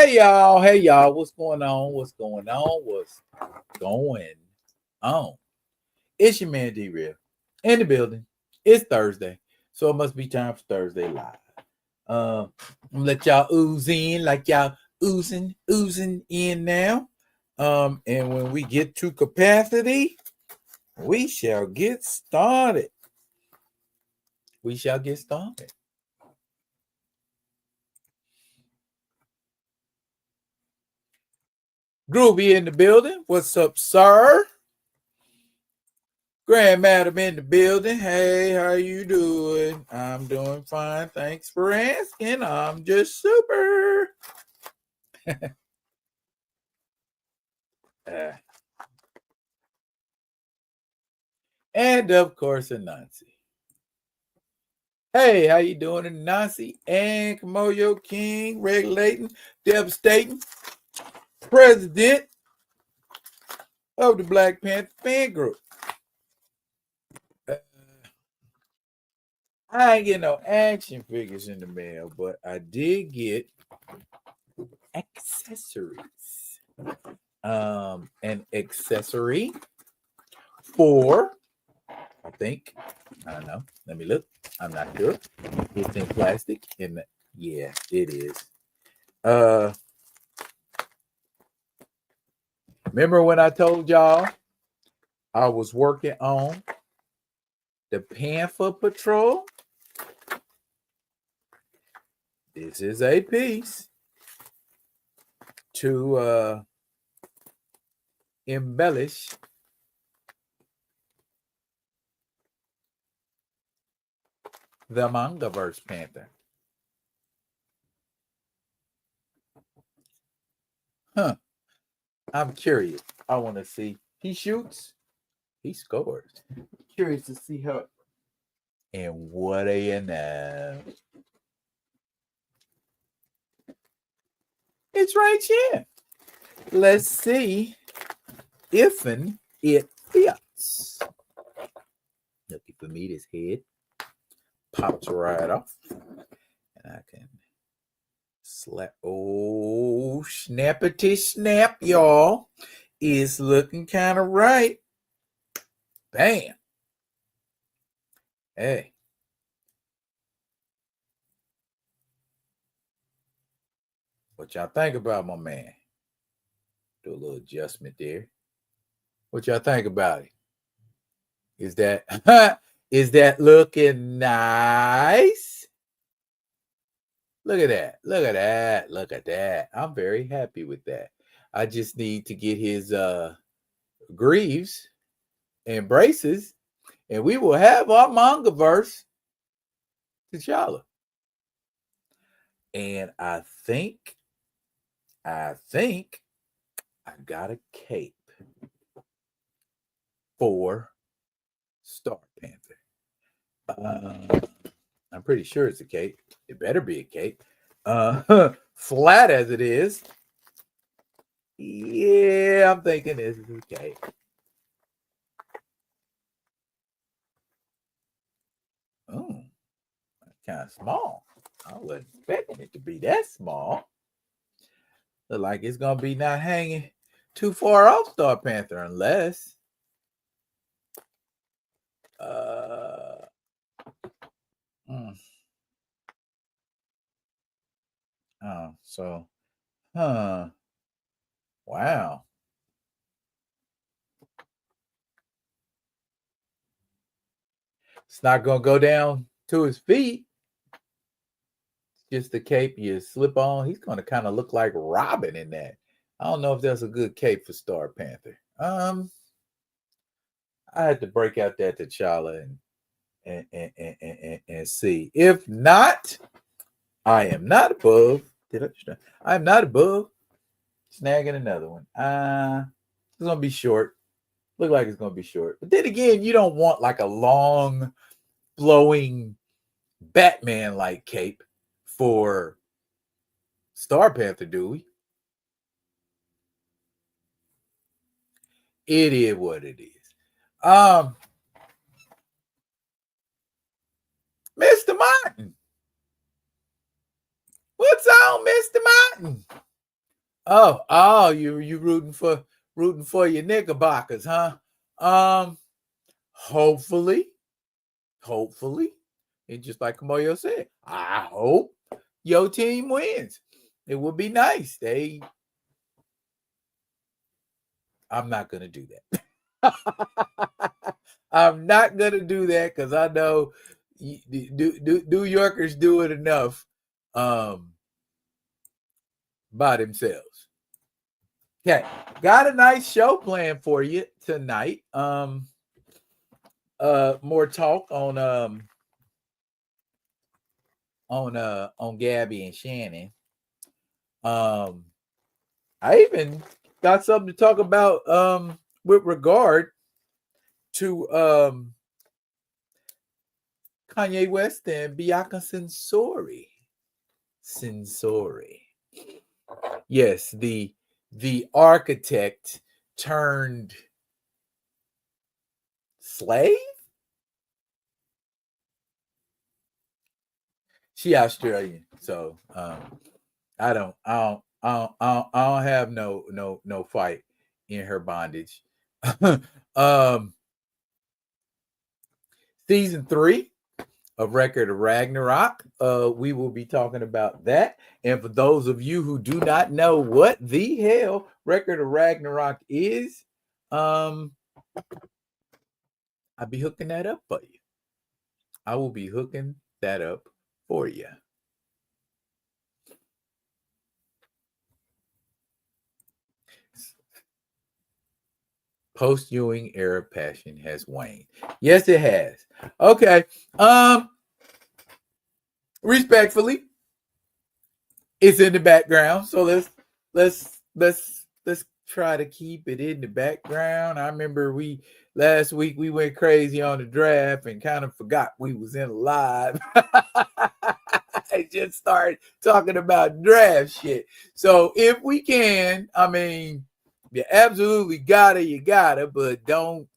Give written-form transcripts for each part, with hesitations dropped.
Hey y'all, what's going on? What's going on? What's going on? It's your man D-Real in the building. It's Thursday, so it must be time for Thursday Live. I'm gonna let y'all ooze in like y'all oozing in now. And when we get to capacity, we shall get started. We shall get started. Groovy in the building. What's up, sir? Grand Madam in the building. Hey, how you doing? I'm doing fine. Thanks for asking. I'm just super. And of course, Anansi. Hey, how you doing, Anansi? And Kamoyo King, regulating, devastating, president of the Black Panther fan group. I ain't get no action figures in the mail, but I did get accessories. An accessory for, I think, I don't know. Let me look. I'm not sure. It's in plastic. Yeah, it is. Remember when I told y'all I was working on the Panther Patrol? This is a piece to embellish the Mangaverse Panther. I'm curious. I want to see. He shoots. He scores. Curious to see how. And what do you know? It's right here. Let's see if it fits. Looking for me, this head pops right off. And I can slap. Oh, snappity snap, y'all. It's looking kind of right. Bam. Hey. What y'all think about my man? Do a little adjustment there. What y'all think about it? Is that looking nice? Look at that. Look at that. Look at that. I'm very happy with that. I just need to get his greaves and braces, and we will have our Mangaverse T'Challa. And I think I got a cape for Star Panther. I'm pretty sure it's a cape. It better be a cape. Flat as it is. Yeah, I'm thinking this is a cape. Oh, kind of small. I wasn't expecting it to be that small. Look like it's gonna be not hanging too far off Star Panther unless oh, so wow. It's not gonna go down to his feet. Just the cape you slip on. He's gonna kind of look like Robin in that. I don't know if that's a good cape for Star Panther. I had to break out that T'Challa and see. If not, I am not above. I am not above snagging another one. It's gonna be short. Look like it's gonna be short. But then again, you don't want like a long, flowing Batman-like cape for Star Panther, do we? It is what it is. Mr. Martin. What's on, Mr. Martin? You rooting for your Knickerbockers, huh? Hopefully, and just like Kamoyo said, I hope your team wins. It would be nice. I'm not gonna do that. I'm not gonna do that because I know New Yorkers do it enough by themselves. Okay, got a nice show planned for you tonight. More talk on Gabby and Shannon. I even got something to talk about with regard to Kanye West and Bianca Censori. Yes, the architect turned slave. She Australian, so I don't have no fight in her bondage. Season 3 of Record of Ragnarok. We will be talking about that. And for those of you who do not know what the hell Record of Ragnarok is, I'll be hooking that up for you. I will be hooking that up for you. Post-Ewing era passion has waned. Yes, it has. Okay. Respectfully, it's in the background. So let's try to keep it in the background. I remember last week we went crazy on the draft and kind of forgot we was in live. I just started talking about draft shit. So if we can, I mean, you absolutely gotta, but don't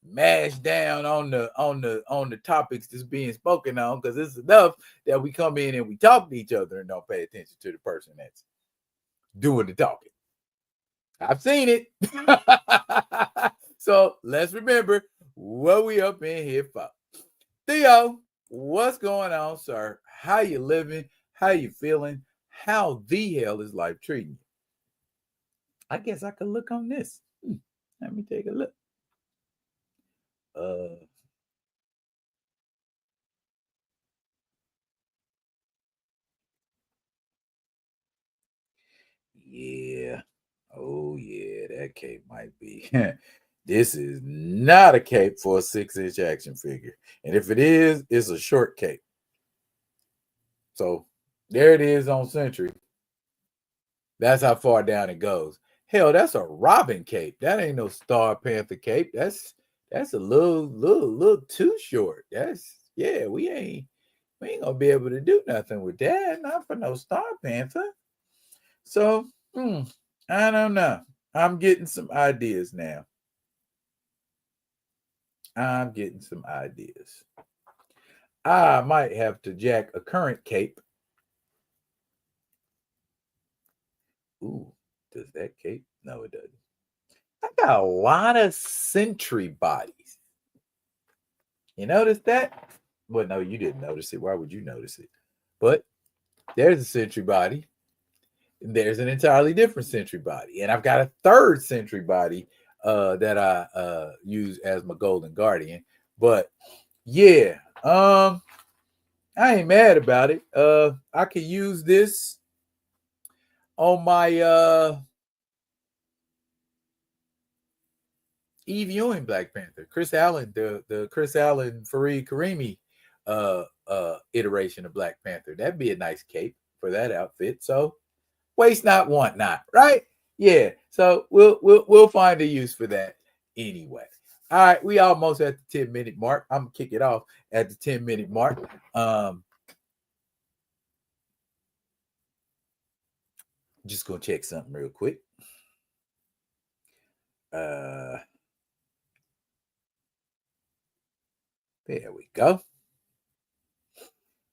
mash down on the topics that's being spoken on, because it's enough that we come in and we talk to each other and don't pay attention to the person that's doing the talking. I've seen it. So let's remember what we up in here for. Theo, what's going on, sir? How you living? How you feeling? How the hell is life treating you? I guess I could look on this. Let me take a look. Yeah. Oh yeah, that cape might be. This is not a cape for a 6-inch action figure. And if it is, it's a short cape. So there it is on Century. That's how far down it goes. Hell, that's a Robin cape. That ain't no Star Panther cape. That's a little too short. We ain't gonna be able to do nothing with that. Not for no Star Panther. So I don't know. I'm getting some ideas now. I might have to jack a current cape. Ooh, does that cape? No, it doesn't. I got a lot of Sentry bodies. You notice that? Well, no, you didn't notice it. Why would you notice it? But there's a Sentry body. And there's an entirely different Sentry body. And I've got a third Sentry body that I use as my Golden Guardian. But yeah, I ain't mad about it. I could use this on my Eve Ewing Black Panther, Chris Allen, the Chris Allen Fareed Karimi iteration of Black Panther. That'd be a nice cape for that outfit. So waste not, want not, right? Yeah. So we'll find a use for that anyway. All right, we almost at the 10-minute mark. I'm gonna kick it off at the 10-minute mark. Just gonna check something real quick. There we go.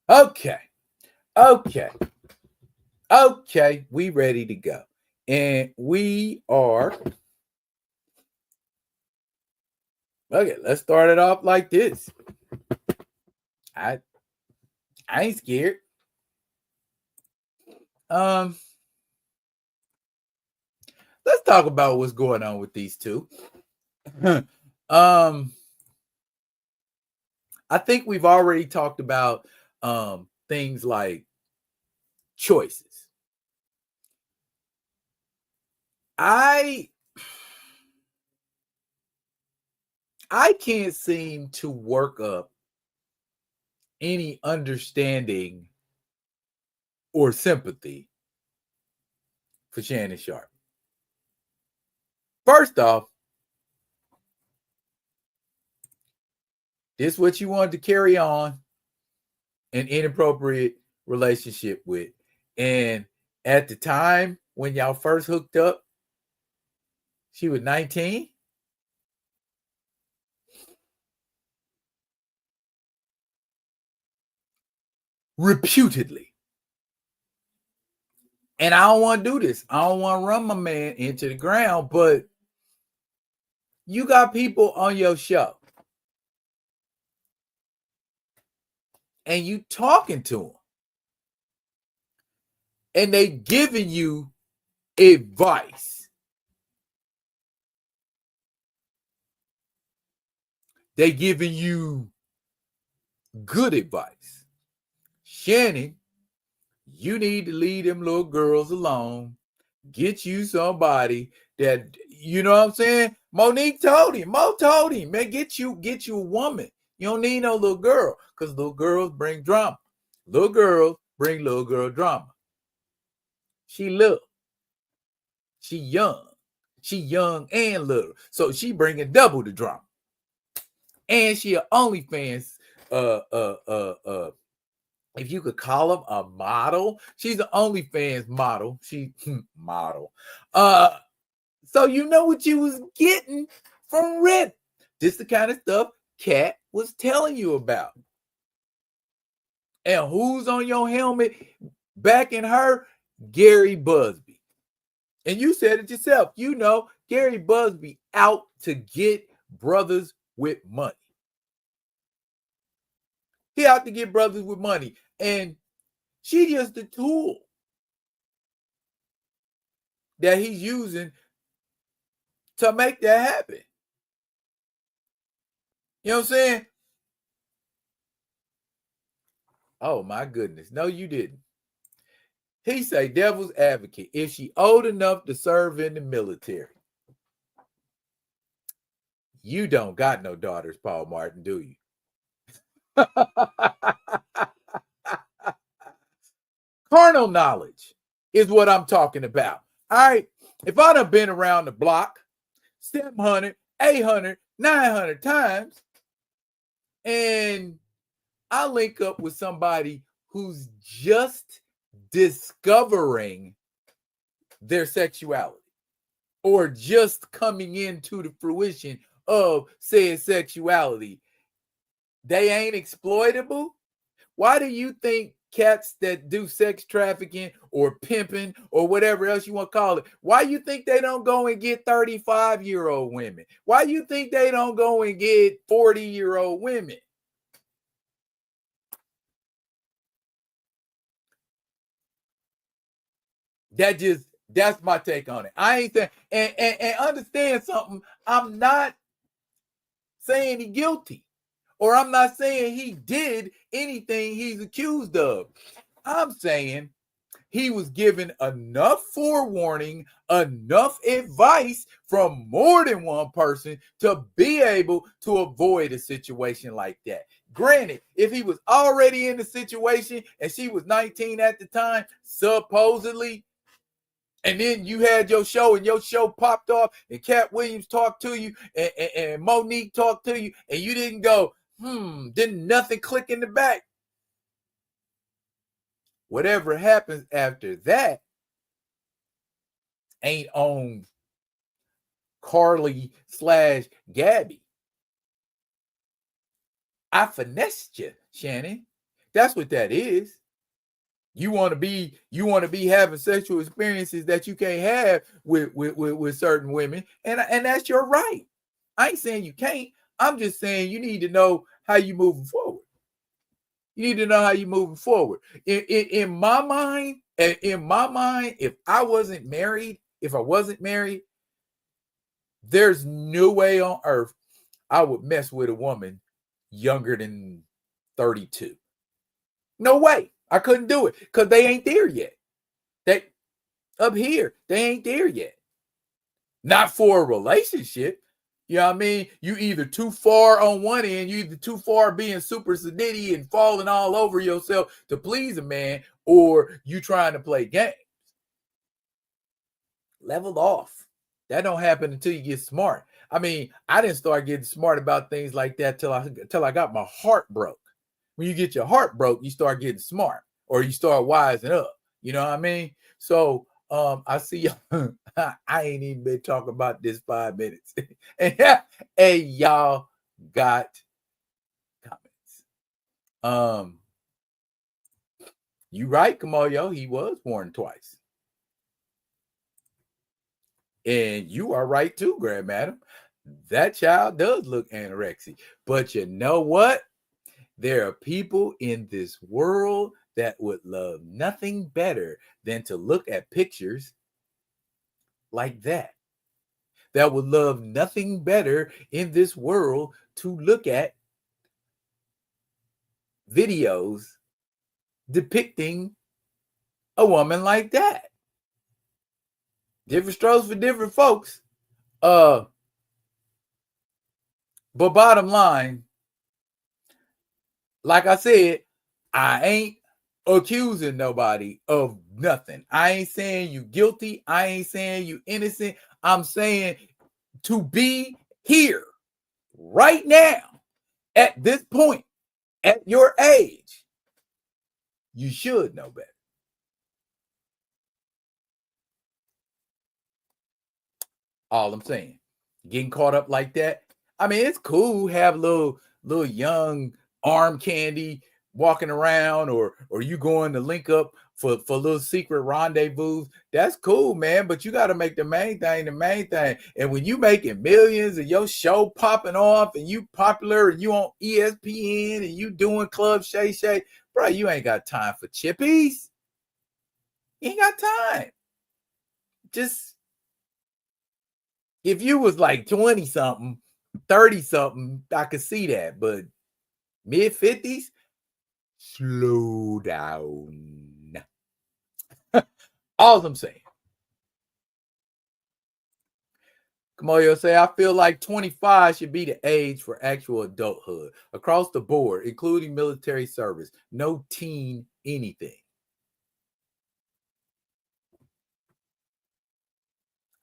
Okay, we ready to go. And we are, okay, let's start it off like this. I ain't scared. Let's talk about what's going on with these two. I think we've already talked about things like choices. I can't seem to work up any understanding or sympathy for Shannon Sharp. First off, this is what you wanted to carry on an inappropriate relationship with. And at the time when y'all first hooked up, she was 19. Reputedly. And I don't want to do this. I don't want to run my man into the ground, but you got people on your show and you talking to them and they giving you advice. They giving you good advice. Shannon, you need to leave them little girls alone. Get you somebody that, you know what I'm saying? Monique told him, Mo told him, man, get you a woman. You don't need no little girl, because little girls bring drama. Little girls bring little girl drama. She little. She young. She young and little. So she bringing double the drama. And she a OnlyFans, if you could call him a model. She's an OnlyFans model. She model. So you know what you was getting from Red. This the kind of stuff Kat was telling you about. And who's on your helmet backing her? Gary Busby. And you said it yourself. You know, Gary Busby out to get brothers with money. He out to get brothers with money. And she just the tool that he's using to make that happen. You know what I'm saying? Oh my goodness. No, you didn't. He say devil's advocate. If she old enough to serve in the military. You don't got no daughters, Paul Martin, do you? Carnal knowledge is what I'm talking about. All right. If I'd have been around the block 700, 800, 900 times, and I link up with somebody who's just discovering their sexuality or just coming into the fruition of said sexuality, they ain't exploitable. Why do you think cats that do sex trafficking or pimping or whatever else you want to call it, why you think they don't go and get 35-year-old women? Why you think they don't go and get 40-year-old women? That's my take on it. I ain't saying, and understand something. I'm not saying he's guilty, or I'm not saying he did anything he's accused of. I'm saying he was given enough forewarning, enough advice from more than one person to be able to avoid a situation like that. Granted, if he was already in the situation and she was 19 at the time, supposedly, and then you had your show and your show popped off and Cat Williams talked to you and Monique talked to you and you didn't go, didn't nothing click in the back. Whatever happens after that ain't on Carly/Gabby. I finessed you, Shannon. That's what that is. You want to be having sexual experiences that you can't have with certain women, and that's your right. I ain't saying you can't. I'm just saying you need to know how you moving forward. You need to know how you moving forward. In my mind, if I wasn't married, there's no way on earth I would mess with a woman younger than 32. No way. I couldn't do it because they ain't there yet. They up here, they ain't there yet. Not for a relationship. You know what I mean? You either too far on one end, you either too far being super sedity and falling all over yourself to please a man, or you trying to play games. Leveled off. That don't happen until you get smart. I mean, I didn't start getting smart about things like that till I got my heart broke. When you get your heart broke, you start getting smart, or you start wising up. You know what I mean? So I see I ain't even been talking about this 5 minutes. Hey, y'all got comments. You right, Kamoyo, he was born twice. And you are right too, Grand Madam. That child does look anorexic. But you know what? There are people in this world that would love nothing better than to look at pictures like that. That would love nothing better in this world to look at videos depicting a woman like that. Different strokes for different folks. But bottom line, like I said, I ain't accusing nobody of nothing. I ain't saying you guilty. I ain't saying you innocent. I'm saying to be here right now at this point, at your age, you should know better. All I'm saying. Getting caught up like that. I mean, it's cool have little young arm candy walking around, or you going to link up for little secret rendezvous. That's cool, man. But you got to make the main thing the main thing. And when you making millions and your show popping off and you popular and you on ESPN and you doing Club Shay Shay, bro, you ain't got time for chippies. You ain't got time. Just if you was like 20 something, 30 something, I could see that. But mid 50s, slow down. All I'm saying. Kamoyo say, I feel like 25 should be the age for actual adulthood across the board, including military service. No teen anything.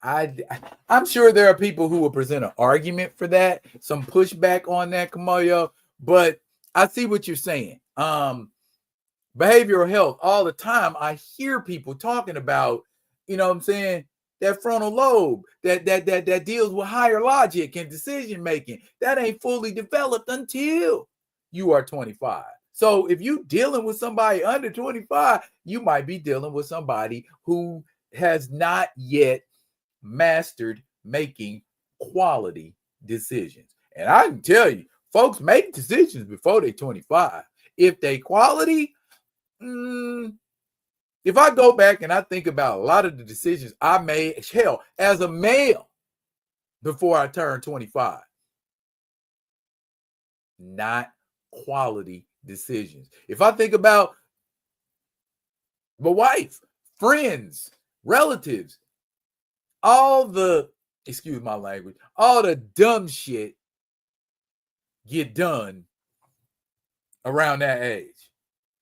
I'm sure there are people who will present an argument for that, some pushback on that, Kamoyo, but I see what you're saying. Behavioral health, all the time I hear people talking about, you know what I'm saying, that frontal lobe that deals with higher logic and decision making. That ain't fully developed until you are 25. So if you dealing with somebody under 25, you might be dealing with somebody who has not yet mastered making quality decisions. And I can tell you, folks make decisions before they're 25. If they quality, if I go back and I think about a lot of the decisions I made, hell, as a male before I turned 25, not quality decisions. If I think about my wife, friends, relatives, all the, excuse my language, all the dumb shit get done around that age,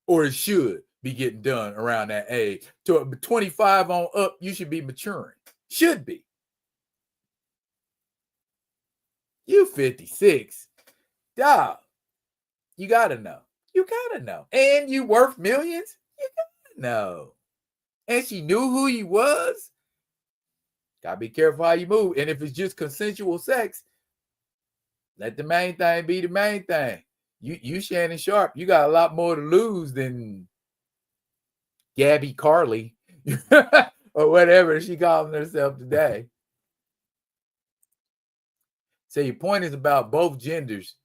or it should be getting done around that age. To 25 on up, you should be maturing. Should be. You 56. Dog, you gotta know. You gotta know. And you worth millions? You gotta know. And she knew who you was? Gotta be careful how you move. And if it's just consensual sex, let the main thing be the main thing. You Shannon Sharp, you got a lot more to lose than Gabby Carly or whatever she calls herself today. So your point is about both genders.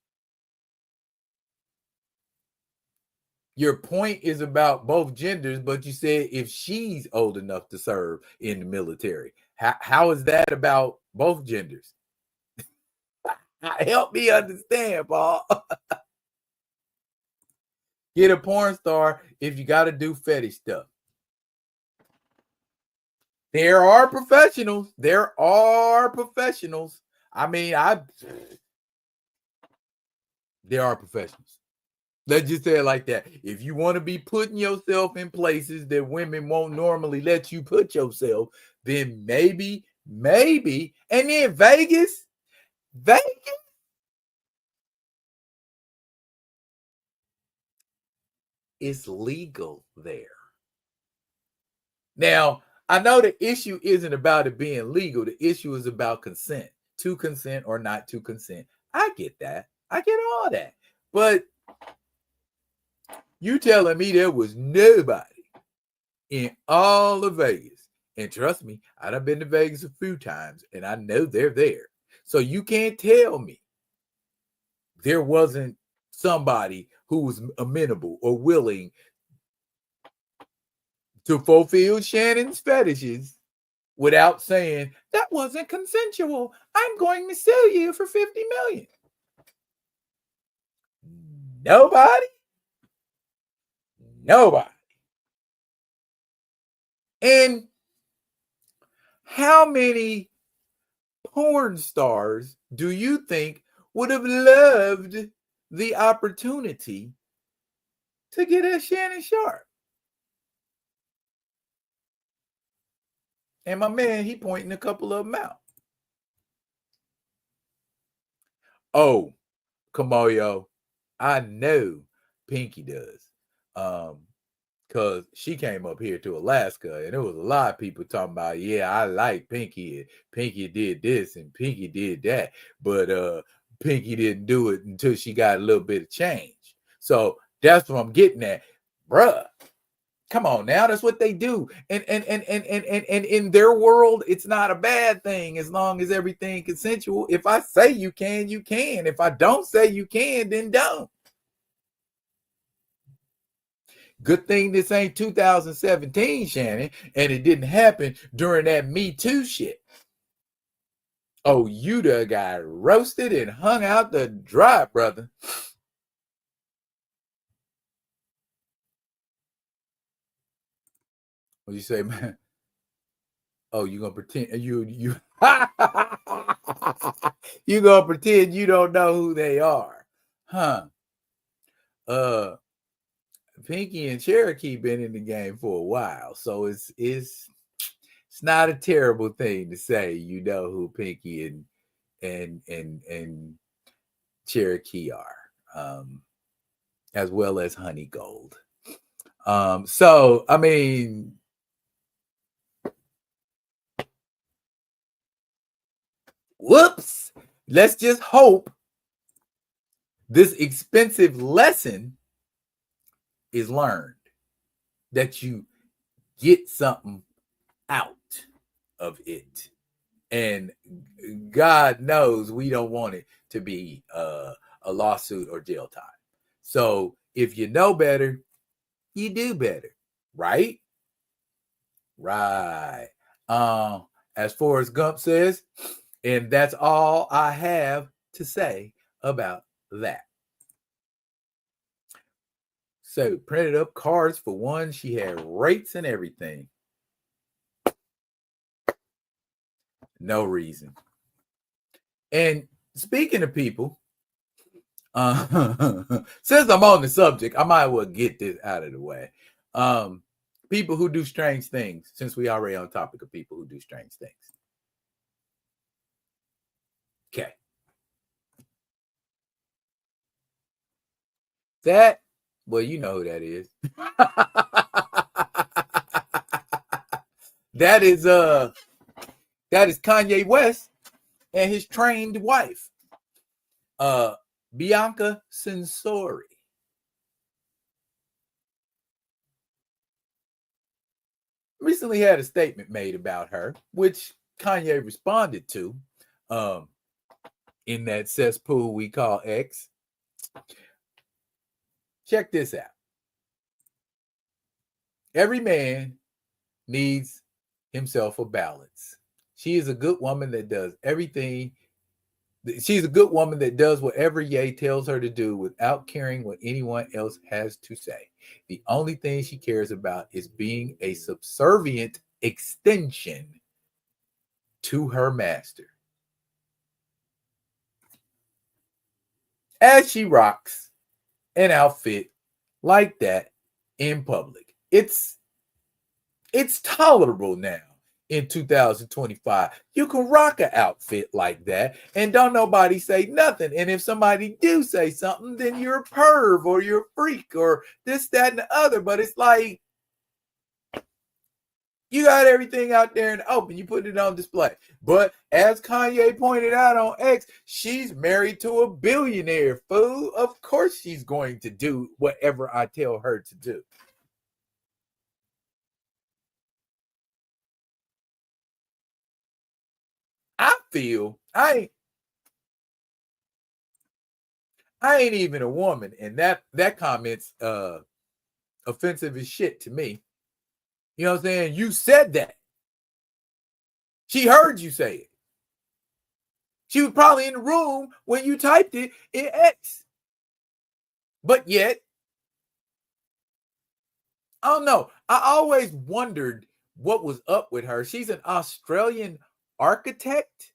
Your point is about both genders, but you said if she's old enough to serve in the military, how is that about both genders? Help me understand, Paul. Get a porn star if you got to do fetish stuff. There are professionals. There are professionals. I mean, there are professionals. Let's just say it like that. If you want to be putting yourself in places that women won't normally let you put yourself, then maybe. And then Vegas, it's legal there. Now, I know the issue isn't about it being legal. The issue is about consent, to consent or not to consent. I get that. I get all that. But you telling me there was nobody in all of Vegas. And trust me, I've been to Vegas a few times and I know they're there. So you can't tell me there wasn't somebody who was amenable or willing to fulfill Shannon's fetishes without saying that wasn't consensual. I'm going to sue you for $50 million. Nobody. And how many porn stars do you think would have loved the opportunity to get at Shannon Sharp? And my man, he pointing a couple of them out. Oh, Kamoyo, I know Pinky does. Because she came up here to Alaska and there was a lot of people talking about, yeah, I like Pinky. Pinky did this and Pinky did that. But Pinky didn't do it until she got a little bit of change. So that's what I'm getting at. Bruh, come on now. That's what they do. And in their world, it's not a bad thing as long as everything consensual. If I say you can, you can. If I don't say you can, then don't. Good thing this ain't 2017, Shannon, and it didn't happen during that Me Too shit. Oh, you done got roasted and hung out the dry, brother. What you say, man? Oh, you gonna pretend you you gonna pretend you don't know who they are, huh? Pinky and Cherokee been in the game for a while, so it's not a terrible thing to say. You know who Pinky and Cherokee are, as well as Honey Gold. So I mean, whoops. Let's just hope this expensive lesson is learned, that you get something out of it. And God knows we don't want it to be a lawsuit or jail time. So if you know better, you do better, right? Right. As Forrest Gump says, and that's all I have to say about that. So printed up cards for one. She had rates and everything. No reason. And speaking of people, since I'm on the subject, I might as well get this out of the way. People who do strange things, since we already on topic of people who do strange things. Okay. That, well, you know who that is. That is Kanye West and his trained wife, Bianca Censori. recently had a statement made about her, which Kanye responded to in that cesspool we call X. Check this out. Every man needs himself a balance. She is a good woman that does everything. She's a good woman that does whatever Ye tells her to do without caring what anyone else has to say. The only thing she cares about is being a subservient extension to her master. As she rocks an outfit like that in public, it's tolerable now in 2025. You can rock an outfit like that and don't nobody say nothing. And if somebody do say something, then you're a perv or you're a freak or this, that, and the other. But it's like, you got everything out there in the open. You put it on display. But as Kanye pointed out on X, she's married to a billionaire, fool. Of course she's going to do whatever I tell her to do. I feel I ain't even a woman, and that comment's offensive as shit to me. You know what I'm saying? You said that. She heard you say it. She was probably in the room when you typed it in X. But yet, I don't know. I always wondered what was up with her. She's an Australian architect.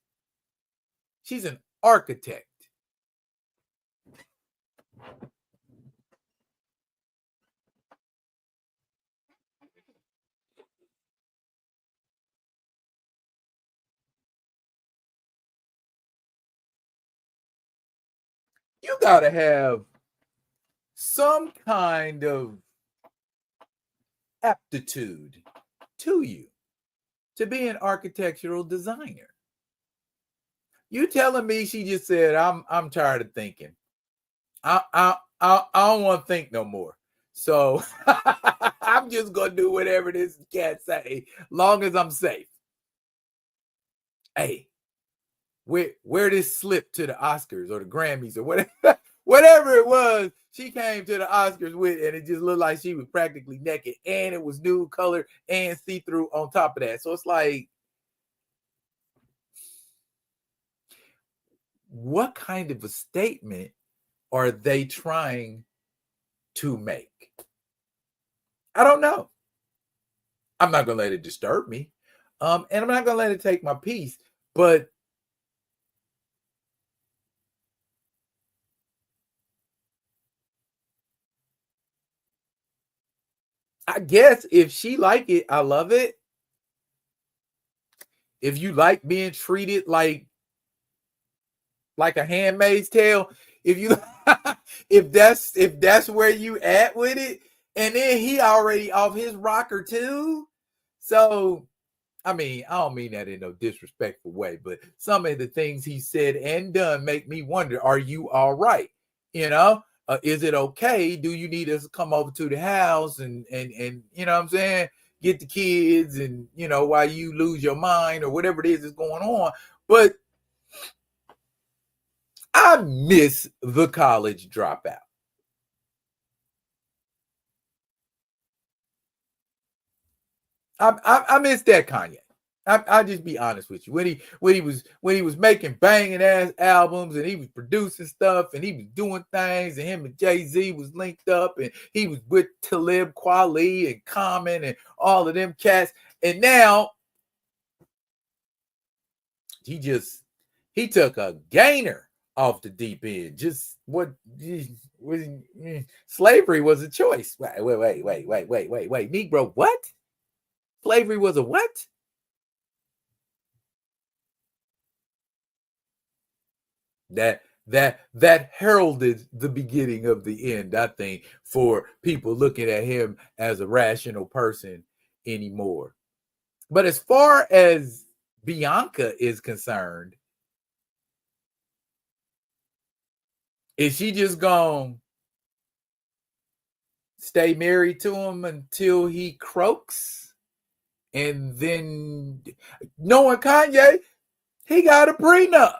She's an architect. You gotta have some kind of aptitude to you to be an architectural designer. You telling me she just said, I'm tired of thinking. I don't want to think no more. So I'm just gonna do whatever this cat say, long as I'm safe. Hey, where this slip to the Oscars or the Grammys or whatever, whatever it was, she came to the Oscars with, and it just looked like she was practically naked, and it was nude color and see-through on top of that. So it's like, what kind of a statement are they trying to make? I don't know. I'm not gonna let it disturb me. And I'm not gonna let it take my peace. But I guess if she like it, I love it. If you like being treated like a handmaid's tale, if you if that's where you at with it, and then he already off his rocker too. So I mean, I don't mean that in no disrespectful way, but some of the things he said and done make me wonder, are you all right? You know, is it okay? Do you need us to come over to the house and you know what I'm saying? Get the kids and, you know, while you lose your mind or whatever it is that's going on. But I miss the college dropout. I miss that Kanye. I'll just be honest with you. When he was making banging ass albums and he was producing stuff and he was doing things and him and Jay-Z was linked up and he was with Talib Kweli and Common and all of them cats. And now he took a gainer off the deep end. Just slavery was a choice. Wait. Negro, what? Slavery was a what? That heralded the beginning of the end, I think, for people looking at him as a rational person anymore. But as far as Bianca is concerned, is she just gonna stay married to him until he croaks? And then knowing Kanye, he got a prenup.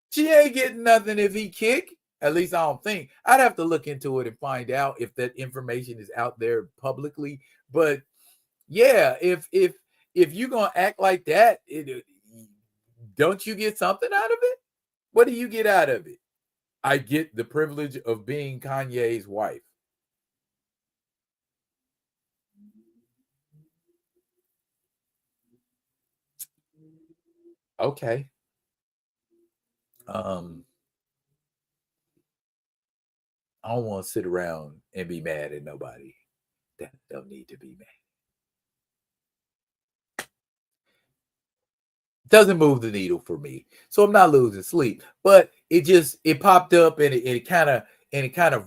She ain't getting nothing if he kick. At least I don't think. I'd have to look into it and find out if that information is out there publicly. But yeah, if you're gonna act like that, don't you get something out of it? What do you get out of it? I get the privilege of being Kanye's wife. Okay. I don't want to sit around and be mad at nobody that don't need to be mad. Doesn't move the needle for me, so I'm not losing sleep. But it popped up and it kind of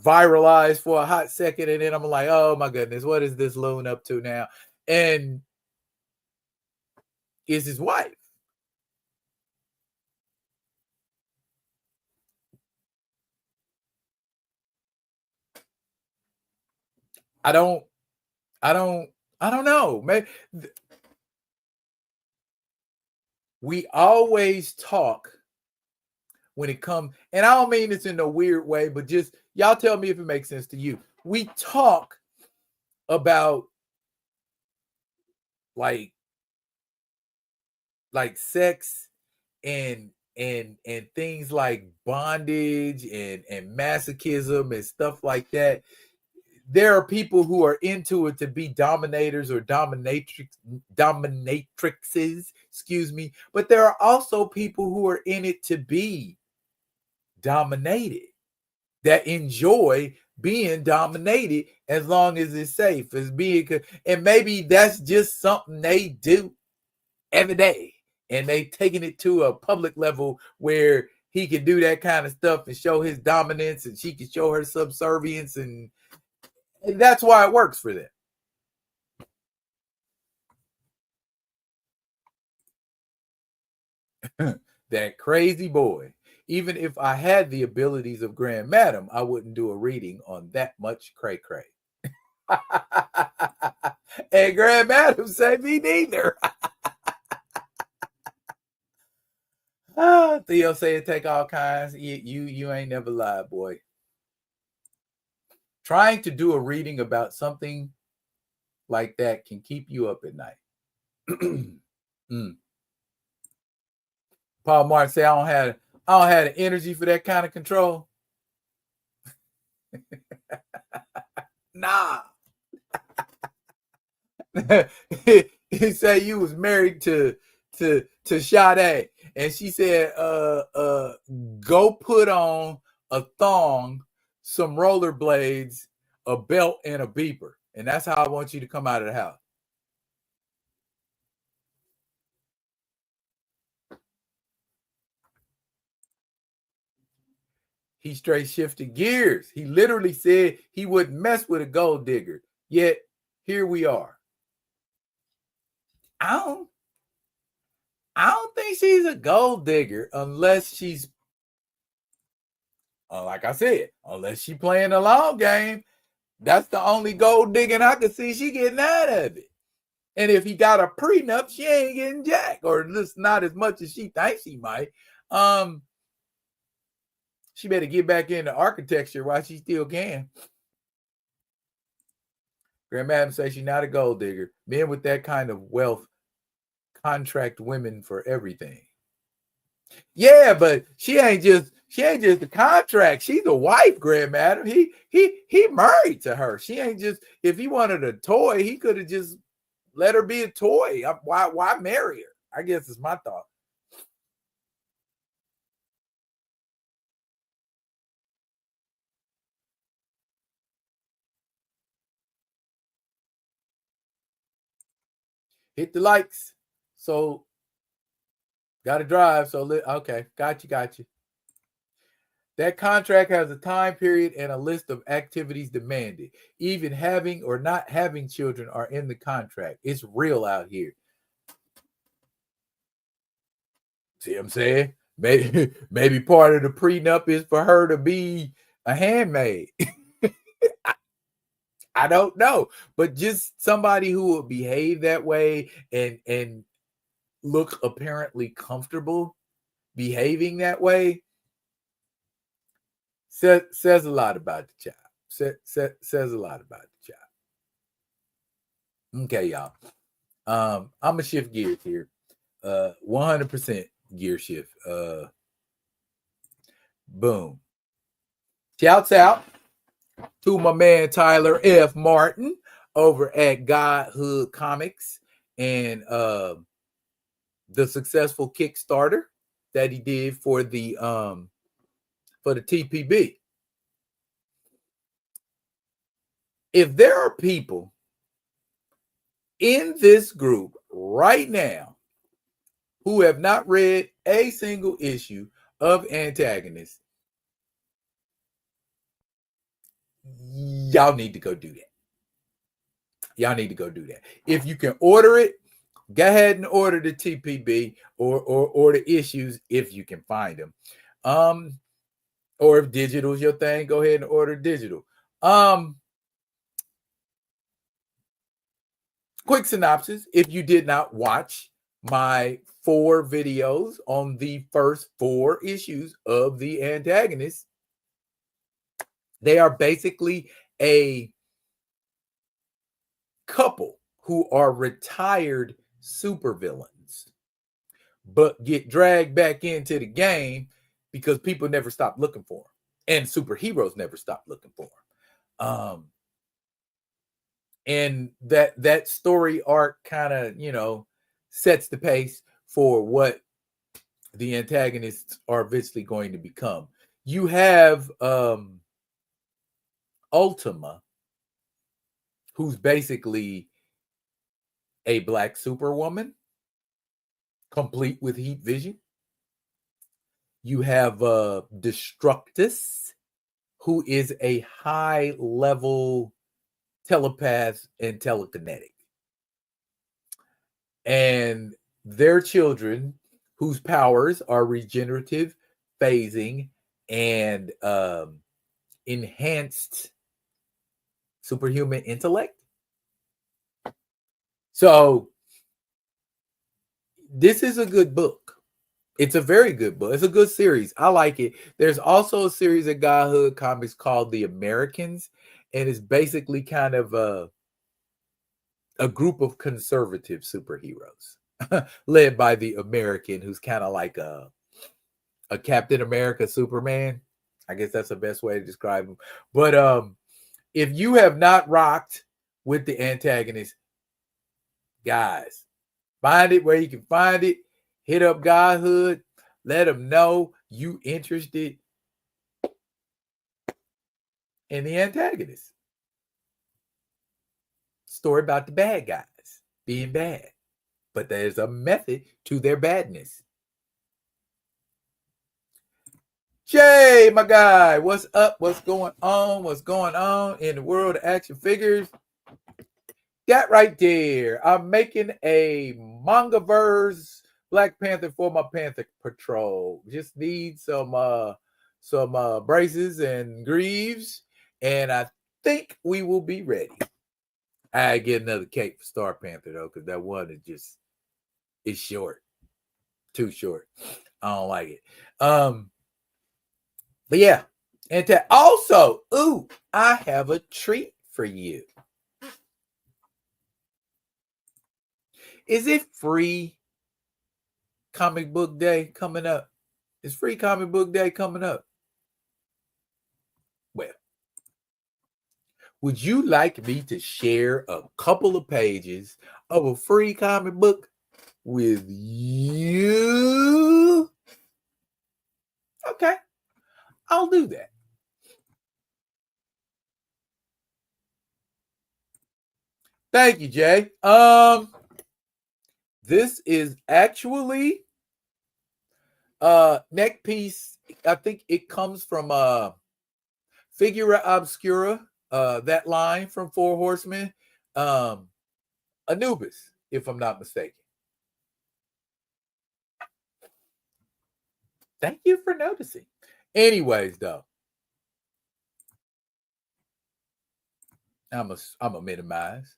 viralized for a hot second, and then I'm like, oh my goodness, what is this loon up to now? And is his wife. I don't know. Maybe we always talk when it comes, and I don't mean this in a weird way, but just y'all tell me if it makes sense to you. We talk about like sex and things like bondage and masochism and stuff like that. There are people who are into it to be dominators or dominatrixes, excuse me, but there are also people who are in it to be dominated, that enjoy being dominated as long as it's safe, as being, and maybe that's just something they do every day, and they taking it to a public level where he can do that kind of stuff and show his dominance, and she can show her subservience, and that's why it works for them. That crazy boy. Even if I had the abilities of Grand Madam, I wouldn't do a reading on that much cray cray. And Grand Madam said me neither. Theo said take all kinds. You ain't never lied, boy. Trying to do a reading about something like that can keep you up at night. Paul Martin said, I don't have the energy for that kind of control. Nah. He said you was married to Sade, and she said, go put on a thong, some rollerblades, a belt, and a beeper, and that's how I want you to come out of the house. He straight shifted gears. He literally said he wouldn't mess with a gold digger. Yet here we are. I don't think she's a gold digger unless she's, like I said, unless she playing a long game. That's the only gold digging I can see she getting out of it. And if he got a prenup, she ain't getting jack, or at least not as much as she thinks she might. She better get back into architecture while she still can. Grand Madam says she's not a gold digger. Men with that kind of wealth contract women for everything. Yeah, but she ain't just the contract. She's a wife, Grand Madam. He married to her. She ain't just, if he wanted a toy, he could have just let her be a toy. Why marry her? I guess is my thought. Hit the likes. So got to drive. So okay, got you. That contract has a time period and a list of activities demanded. Even having or not having children are in the contract. It's real out here. See what I'm saying? Maybe part of the prenup is for her to be a handmaid. I don't know, but just somebody who will behave that way and look apparently comfortable behaving that way says a lot about the child. Says a lot about the child. Okay, y'all. I'm gonna shift gears here. 100% gear shift. Boom. Shouts out to my man Tyler F. Martin over at Godhood Comics and the successful Kickstarter that he did for the TPB. If there are people in this group right now who have not read a single issue of Antagonist, y'all need to go do that. Y'all need to go do that. If you can order it, go ahead and order the TPB or the issues if you can find them. Or if digital is your thing, go ahead and order digital. Quick synopsis. If you did not watch my 4 videos on the first 4 issues of The Antagonist, they are basically a couple who are retired supervillains, but get dragged back into the game because people never stop looking for them, and superheroes never stop looking for them. And that story arc kind of, sets the pace for what the antagonists are eventually going to become. You have Ultima, who's basically a black superwoman, complete with heat vision. You have Destructus, who is a high-level telepath and telekinetic. And their children, whose powers are regenerative, phasing, and enhanced superhuman intellect. So this is a good book. It's a very good book. It's a good series. I like it. There's also a series of Godhood comics called The Americans, and it's basically kind of a group of conservative superheroes led by the American, who's kind of like a Captain America Superman. I guess that's the best way to describe him. But if you have not rocked with the Antagonist, guys, find it where you can find it. Hit up Godhood. Let them know you interested in the Antagonist. Story about the bad guys being bad. But there's a method to their badness. Jay, my guy, what's up? What's going on? What's going on in the world of action figures? That right there. I'm making a Mangaverse Black Panther for my Panther Patrol. Just need some braces and greaves, and I think we will be ready. I get another cape for Star Panther though, because that one is short, too short. I don't like it. But yeah, and also, I have a treat for you. Is it free comic book day coming up? Is free comic book day coming up? Well, would you like me to share a couple of pages of a free comic book with you? Okay, I'll do that. Thank you, Jay. This is actually neck piece. I think it comes from Figura Obscura, that line from Four Horsemen. Anubis, if I'm not mistaken. Thank you for noticing. Anyways, though, I'm a minimize.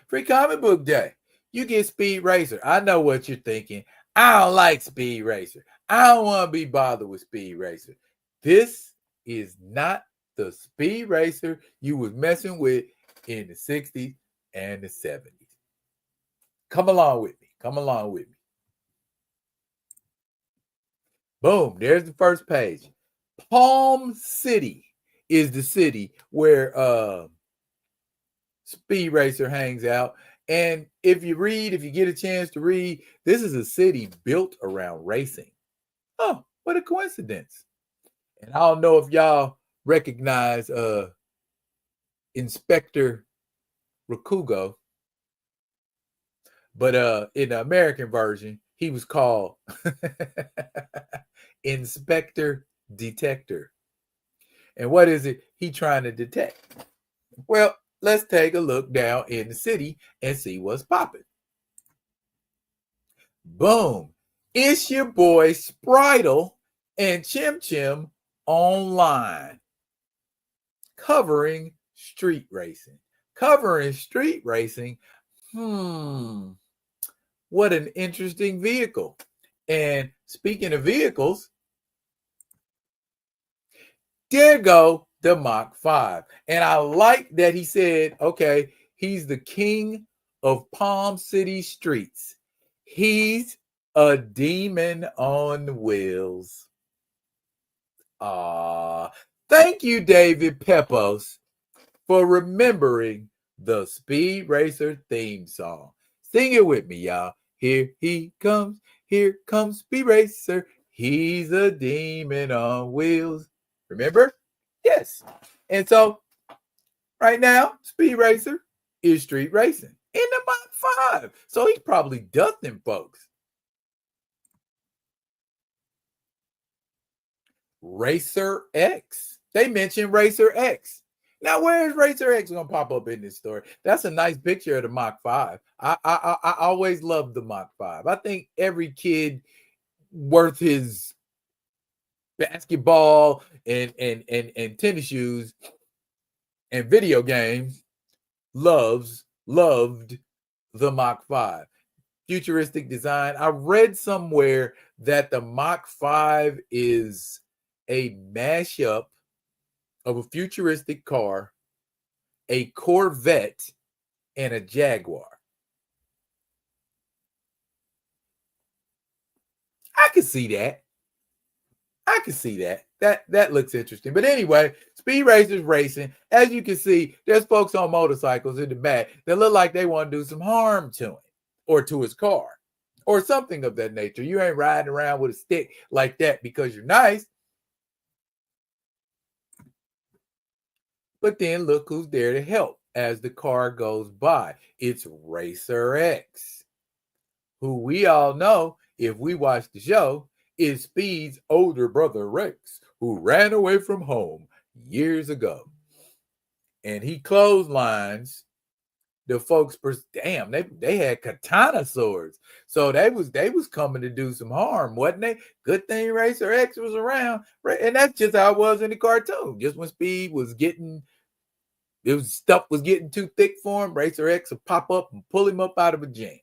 Free comic book day. You get Speed Racer. I know what you're thinking. I don't like Speed Racer. I don't want to be bothered with Speed Racer. This is not the Speed Racer you was messing with in the 60s and the 70s. Come along with me. Come along with me. Boom. There's the first page. Palm City is the city where Speed Racer hangs out. And if you get a chance to read, this is a city built around racing. Oh, what a coincidence. And I don't know if y'all recognize Inspector Rakugo, but in the American version, he was called Inspector Detector. And what is it he trying to detect? Well, let's take a look down in the city and see what's popping. Boom. It's your boy Spritle and Chim Chim online covering street racing. Covering street racing. What an interesting vehicle. And speaking of vehicles, there go the Mach 5. And I like that he said, okay, he's the king of Palm City streets. He's a demon on wheels. Thank you, David Pepos, for remembering the Speed Racer theme song. Sing it with me, y'all. Here comes Speed Racer. He's a demon on wheels. Remember? Yes. And so, right now, Speed Racer is street racing in the Mach 5. So he's probably dusting folks. Racer X. They mentioned Racer X. Now, where is Racer X going to pop up in this story? That's a nice picture of the Mach 5. I always loved the Mach 5. I think every kid worth his basketball and tennis shoes and video games loved the Mach 5. Futuristic design. I read somewhere that the Mach 5 is a mashup of a futuristic car, a Corvette, and a Jaguar. I can see that. That looks interesting. But anyway, Speed Racer's racing. As you can see, there's folks on motorcycles in the back that look like they want to do some harm to him or to his car or something of that nature. You ain't riding around with a stick like that because you're nice. But then look who's there to help as the car goes by. It's Racer X, who we all know, if we watch the show, is Speed's older brother Rex, who ran away from home years ago. And he clotheslines the folks. Damn, they had katana swords. So they was coming to do some harm, wasn't they? Good thing Racer X was around. And that's just how it was in the cartoon. Just when Speed was getting stuff was getting too thick for him, Racer X would pop up and pull him up out of a jam.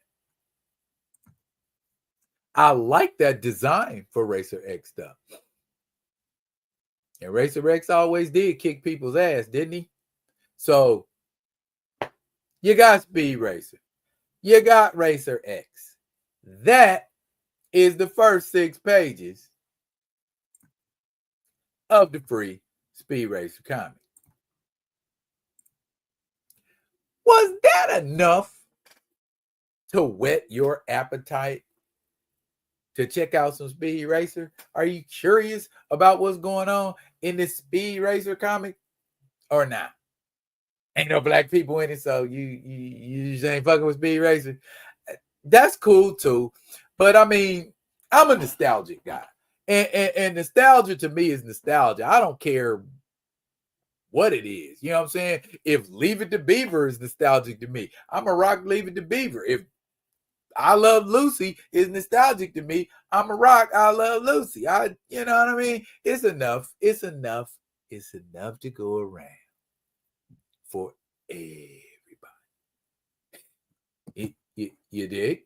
I like that design for Racer X stuff. And Racer X always did kick people's ass, didn't he? So you got Speed Racer. You got Racer X. That is the first 6 pages of the free Speed Racer comic. Was that enough to whet your appetite to check out some Speed Racer? Are you curious about what's going on in this Speed Racer comic or not? Ain't no black people in it, so you just ain't fucking with Speed Racer. That's cool too, but I mean, I'm a nostalgic guy, and nostalgia to me is nostalgia. I don't care what it is. You know what I'm saying? If Leave It to Beaver is nostalgic to me, I'm a rock Leave It to Beaver. If I Love Lucy is nostalgic to me, I'm a rock I Love Lucy. You know what I mean? It's enough. It's enough to go around. for everybody. You dig?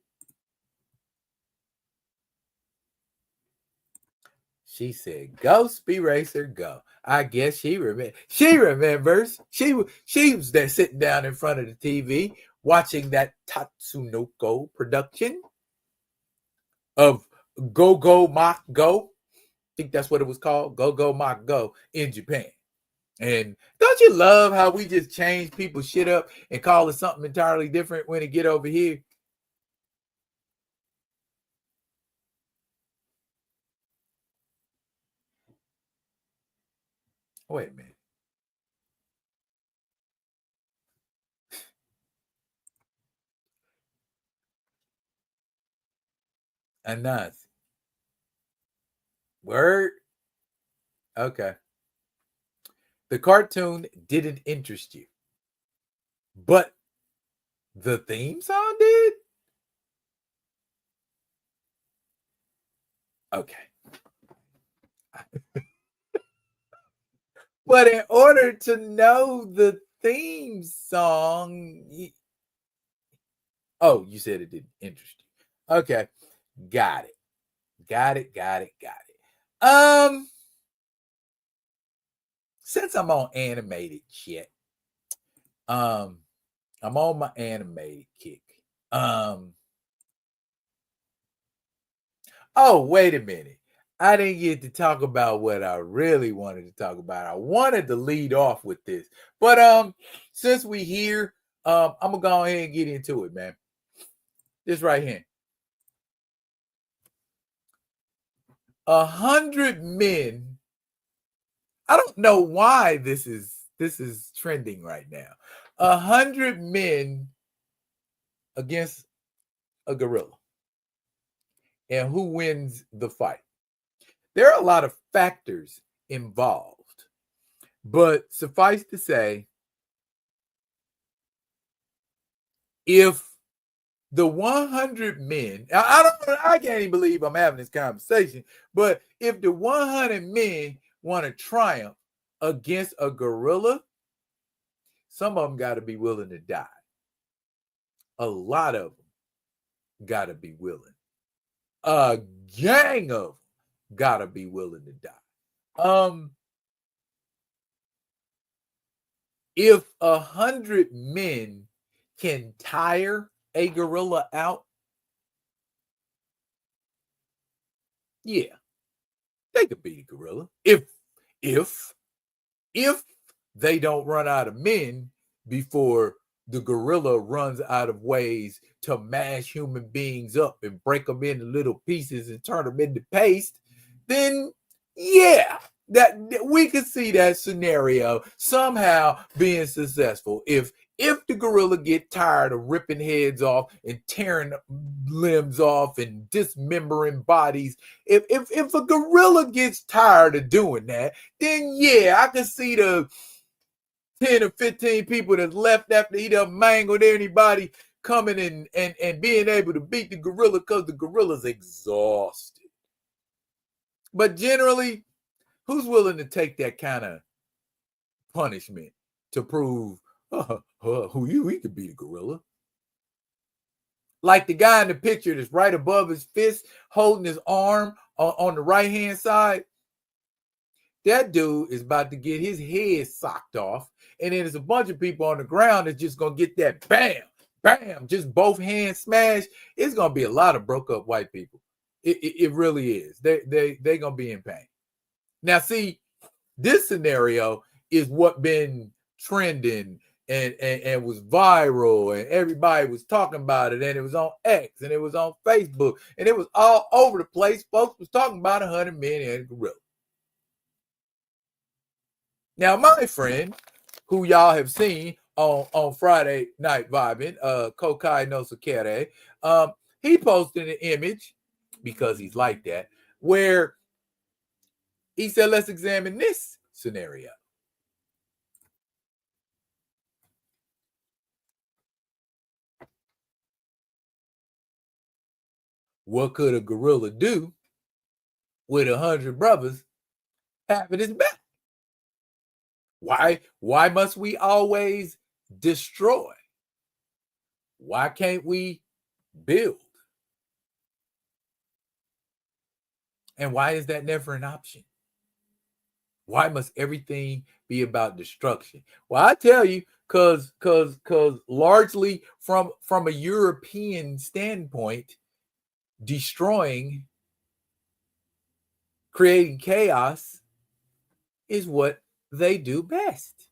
She said, "Go, Speed Racer, go." I guess she remembers. She was there sitting down in front of the TV watching that Tatsunoko production of Go Go Mach Go. I think that's what it was called, Go Go Mach Go in Japan. And don't you love how we just change people's shit up and call it something entirely different when it get over here? Wait a minute. Enough. Word? Okay. The cartoon didn't interest you, but the theme song did? Okay. But in order to know the theme song, oh, you said it didn't interest you. Okay. Got it. Since I'm on animated shit, I'm on my animated kick. Oh, wait a minute. I didn't get to talk about what I really wanted to talk about. I wanted to lead off with this. But since we here, I'm gonna go ahead and get into it, man. This right here. 100 men. I don't know why this is trending right now. 100 men against a gorilla. And who wins the fight? There are a lot of factors involved, but suffice to say, if the 100 men, I can't even believe I'm having this conversation, but if the 100 men want to triumph against a gorilla, some of them got to be willing to die. A lot of them got to be willing. A gang of them got to be willing to die. If 100 men can tire a gorilla out, yeah, they could beat a gorilla. If they don't run out of men before the gorilla runs out of ways to mash human beings up and break them into little pieces and turn them into paste, then yeah, that we could see that scenario somehow being successful. If the gorilla get tired of ripping heads off and tearing limbs off and dismembering bodies, if a gorilla gets tired of doing that, then yeah, I can see the 10 or 15 people that's left after he done mangled anybody coming and being able to beat the gorilla because the gorilla's exhausted. But generally, who's willing to take that kind of punishment to prove he could beat a gorilla? Like the guy in the picture that's right above his fist, holding his arm on the right-hand side. That dude is about to get his head socked off. And then there's a bunch of people on the ground that's just going to get that bam, bam, just both hands smashed. It's going to be a lot of broke up white people. It really is. They're going to be in pain. Now, see, this scenario is what been trending and was viral, and everybody was talking about it, and it was on X, and it was on Facebook, and it was all over the place. Folks was talking about 100 men and a gorilla. Now, my friend, who y'all have seen on Friday Night Vibing, Kokai no Sakere, he posted an image, because he's like that, where he said, let's examine this scenario. What could a gorilla do with 100 brothers having his back? Why must we always destroy? Why can't we build? And why is that never an option? Why must everything be about destruction? Well, I tell you, because largely from a European standpoint, destroying, creating chaos is what they do best.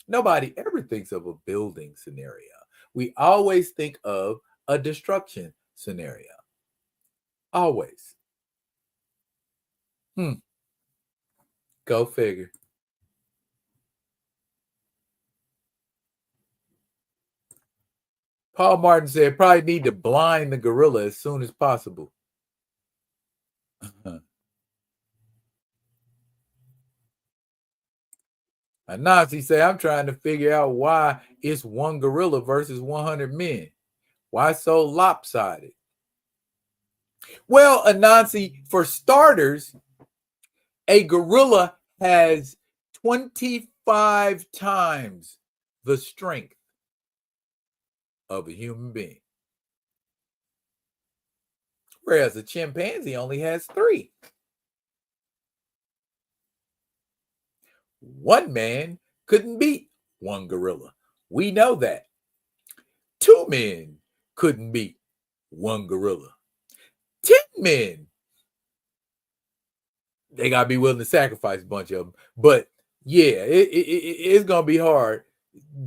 Nobody ever thinks of a building scenario. We always think of a destruction scenario. Always. Go figure. Paul Martin said probably need to blind the gorilla as soon as possible. Anansi say, I'm trying to figure out why it's one gorilla versus 100 men. Why so lopsided? Well, Anansi, for starters, a gorilla has 25 times the strength of a human being, whereas a chimpanzee only has 3. One man couldn't beat one gorilla. We know that. 2 men couldn't beat one gorilla. 10 men, they got to be willing to sacrifice a bunch of them. But yeah, it's going to be hard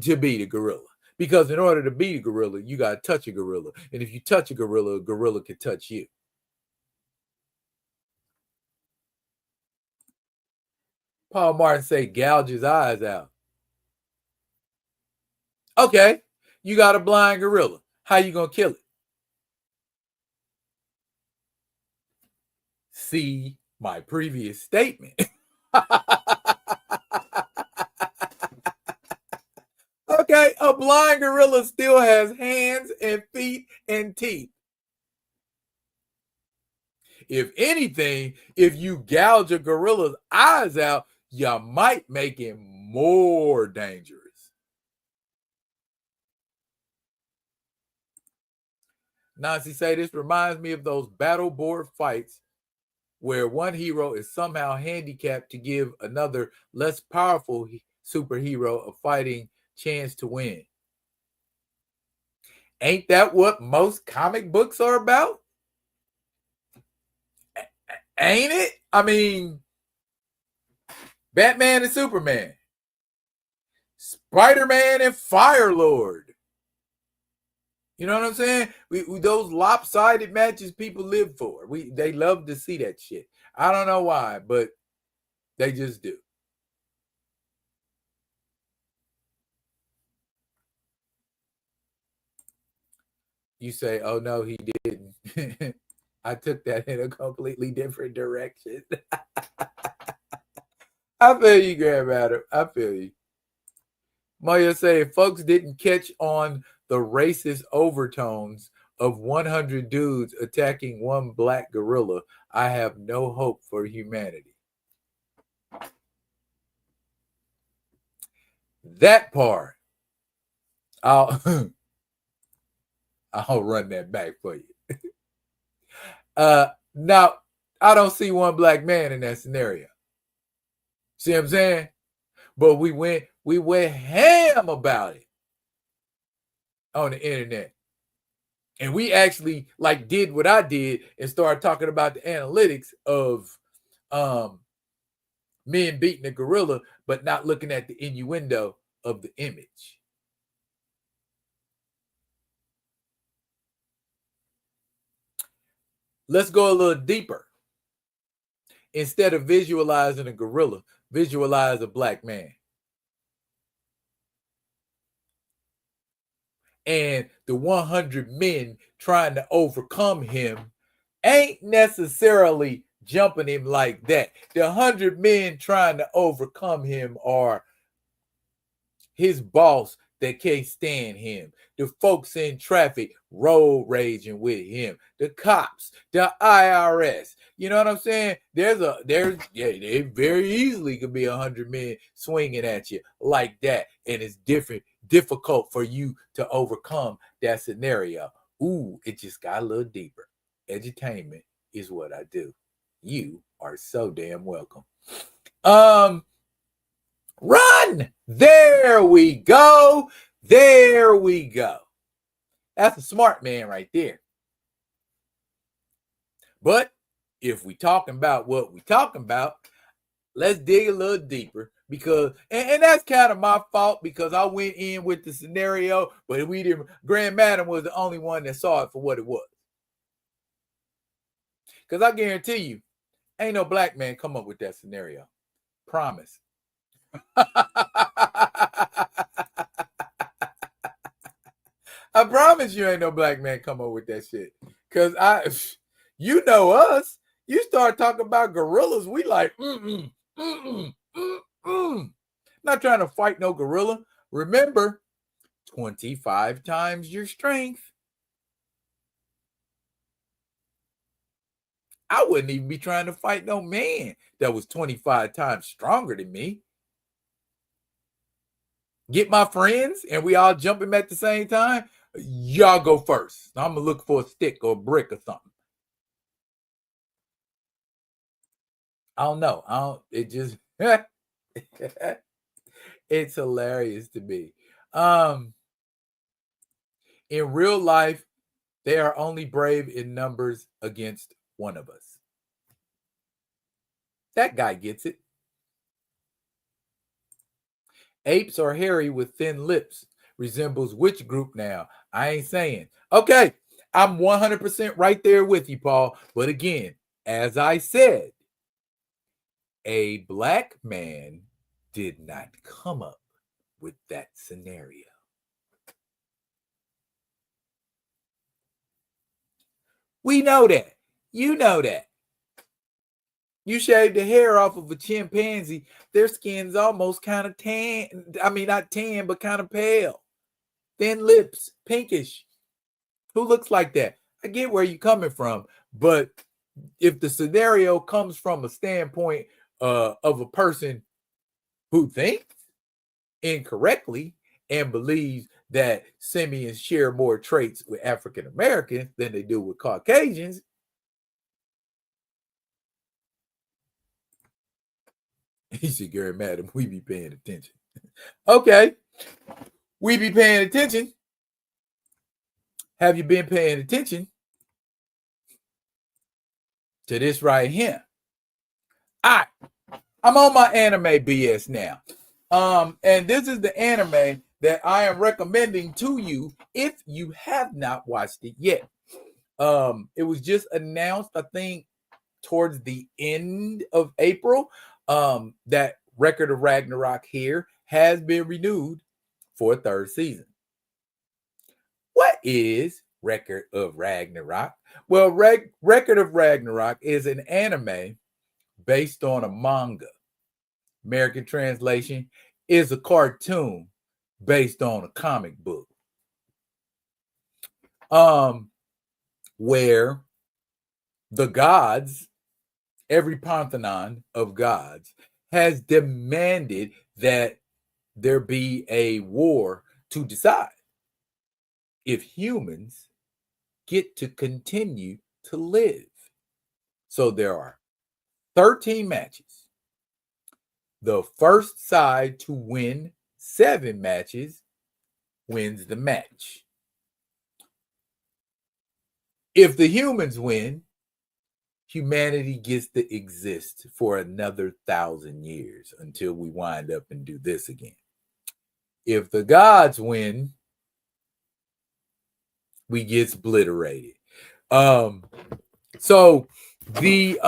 to beat a gorilla. Because in order to beat a gorilla, you got to touch a gorilla. And if you touch a gorilla can touch you. Paul Martin say, gouge his eyes out. Okay, you got a blind gorilla. How you going to kill it? See my previous statement. Okay, a blind gorilla still has hands and feet and teeth. If anything, if you gouge a gorilla's eyes out, you might make him more dangerous. Nancy say this reminds me of those battle board fights where one hero is somehow handicapped to give another less powerful superhero a fighting chance to win. Ain't that what most comic books are about? Ain't it? I mean, Batman and Superman, Spider-Man and Firelord. You know what I'm saying? We those lopsided matches people live for. They love to see that shit. I don't know why, but they just do. You say, oh no, he didn't. I took that in a completely different direction. I feel you, Grandmaster. I feel you. Maya say, if folks didn't catch on the racist overtones of 100 dudes attacking one black gorilla, I have no hope for humanity. That part, I'll run that back for you. Now, I don't see one black man in that scenario. See what I'm saying? But we went ham about it on the internet. And we actually did what I did and started talking about the analytics of men beating a gorilla, but not looking at the innuendo of the image. Let's go a little deeper. Instead of visualizing a gorilla, visualize a black man. And the 100 men trying to overcome him ain't necessarily jumping him like that. The 100 men trying to overcome him are his boss that can't stand him, the folks in traffic road raging with him, the cops, the IRS. You know what I'm saying? They very easily could be 100 men swinging at you like that, and it's difficult for you to overcome that scenario. Ooh, it just got a little deeper. Edutainment is what I do. You are so damn welcome. Run! There we go. There we go. That's a smart man right there. But if we talking about what we talking about, let's dig a little deeper, because and that's kind of my fault, because I went in with the scenario, but we didn't. Grand Madam was the only one that saw it for what it was. Because I guarantee you, ain't no black man come up with that scenario. Promise. I promise you ain't no black man come up with that shit. Because you know us. You start talking about gorillas, we like, Not trying to fight no gorilla. Remember, 25 times your strength. I wouldn't even be trying to fight no man that was 25 times stronger than me. Get my friends and we all jump him at the same time. Y'all go first. I'm gonna look for a stick or a brick or something. I don't know. It just it's hilarious to me. In real life, they are only brave in numbers against one of us. That guy gets it. Apes are hairy with thin lips. Resembles which group now? I ain't saying. Okay, I'm 100% right there with you, Paul. But again, as I said, a black man did not come up with that scenario. We know that. You know that. You shave the hair off of a chimpanzee, their skin's almost kind of tan. I mean, not tan, but kind of pale. Thin lips, pinkish. Who looks like that? I get where you're coming from, but if the scenario comes from a standpoint of a person who thinks incorrectly and believes that simians share more traits with African Americans than they do with Caucasians, he said, Gary, madam, we be paying attention. Okay, we be paying attention. Have you been paying attention to this right here? All right, I'm on my anime BS now. And this is the anime that I am recommending to you if you have not watched it yet. It was just announced, I think, towards the end of April, that Record of Ragnarok here has been renewed for a third season. What is Record of Ragnarok? Well, Record of Ragnarok is an anime based on a manga. American translation is a cartoon based on a comic book. Where the gods, every pantheon of gods, has demanded that there be a war to decide if humans get to continue to live. So there are 13 matches. The first side to win 7 matches wins the match. If the humans win, humanity gets to exist for another 1,000 years until we wind up and do this again. If the gods win, we get obliterated. So the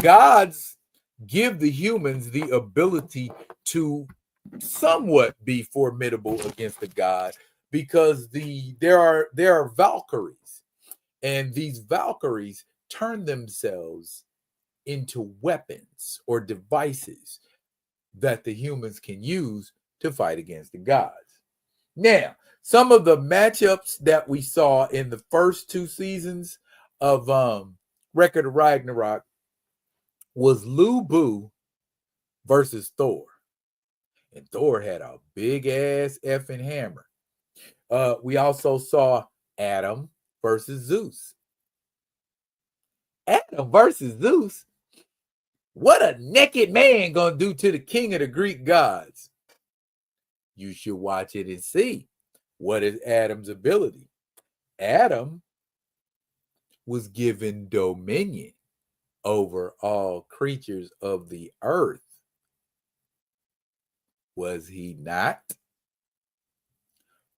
gods give the humans the ability to somewhat be formidable against the god, because there are Valkyries, and these Valkyries turn themselves into weapons or devices that the humans can use to fight against the gods. Now, some of the matchups that we saw in the first 2 seasons of Record of Ragnarok was Lu Bu versus Thor. And Thor had a big ass effing hammer. We also saw Adam versus Zeus. Adam versus Zeus? What a naked man gonna do to the king of the Greek gods? You should watch it and see. What is Adam's ability? Adam was given dominion over all creatures of the earth. Was he not?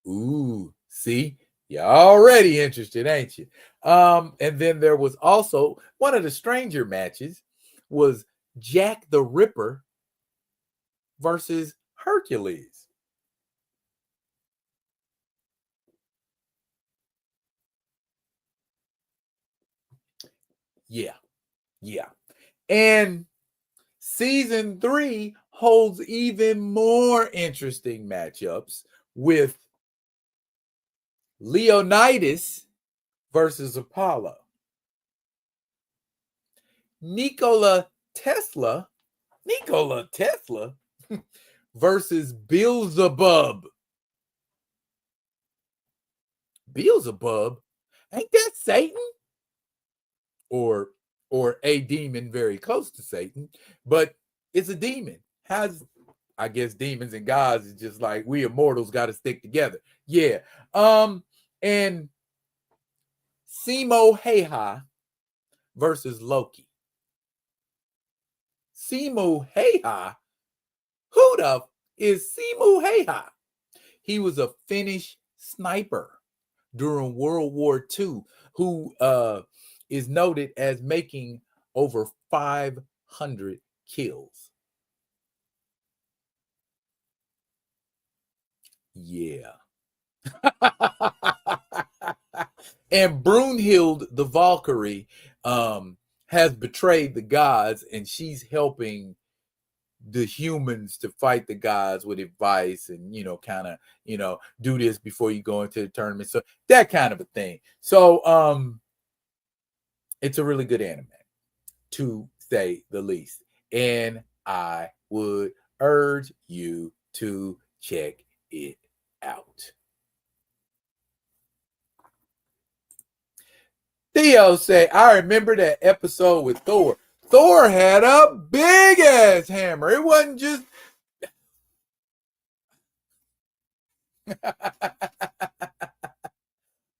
Ooh, see, you're already interested, ain't you? And then there was also one of the stranger matches was Jack the Ripper versus Hercules. Yeah. And season 3 holds even more interesting matchups with Leonidas versus Apollo. Nikola Tesla versus Beelzebub. Beelzebub? Ain't that Satan? Or a demon very close to Satan, but it's a demon. I guess demons and gods is just like we immortals got to stick together. Yeah. And Simo Heiha versus Loki. Simo Heiha? Who the is Simo Heiha? He was a Finnish sniper during World War II who is noted as making over 500 kills. Yeah. And Brunhild the Valkyrie has betrayed the gods, and she's helping the humans to fight the gods with advice and, kind of, do this before you go into the tournament. So that kind of a thing. So it's a really good anime, to say the least. And I would urge you to check it out. Theo said, I remember that episode with Thor. Thor had a big ass hammer. It wasn't just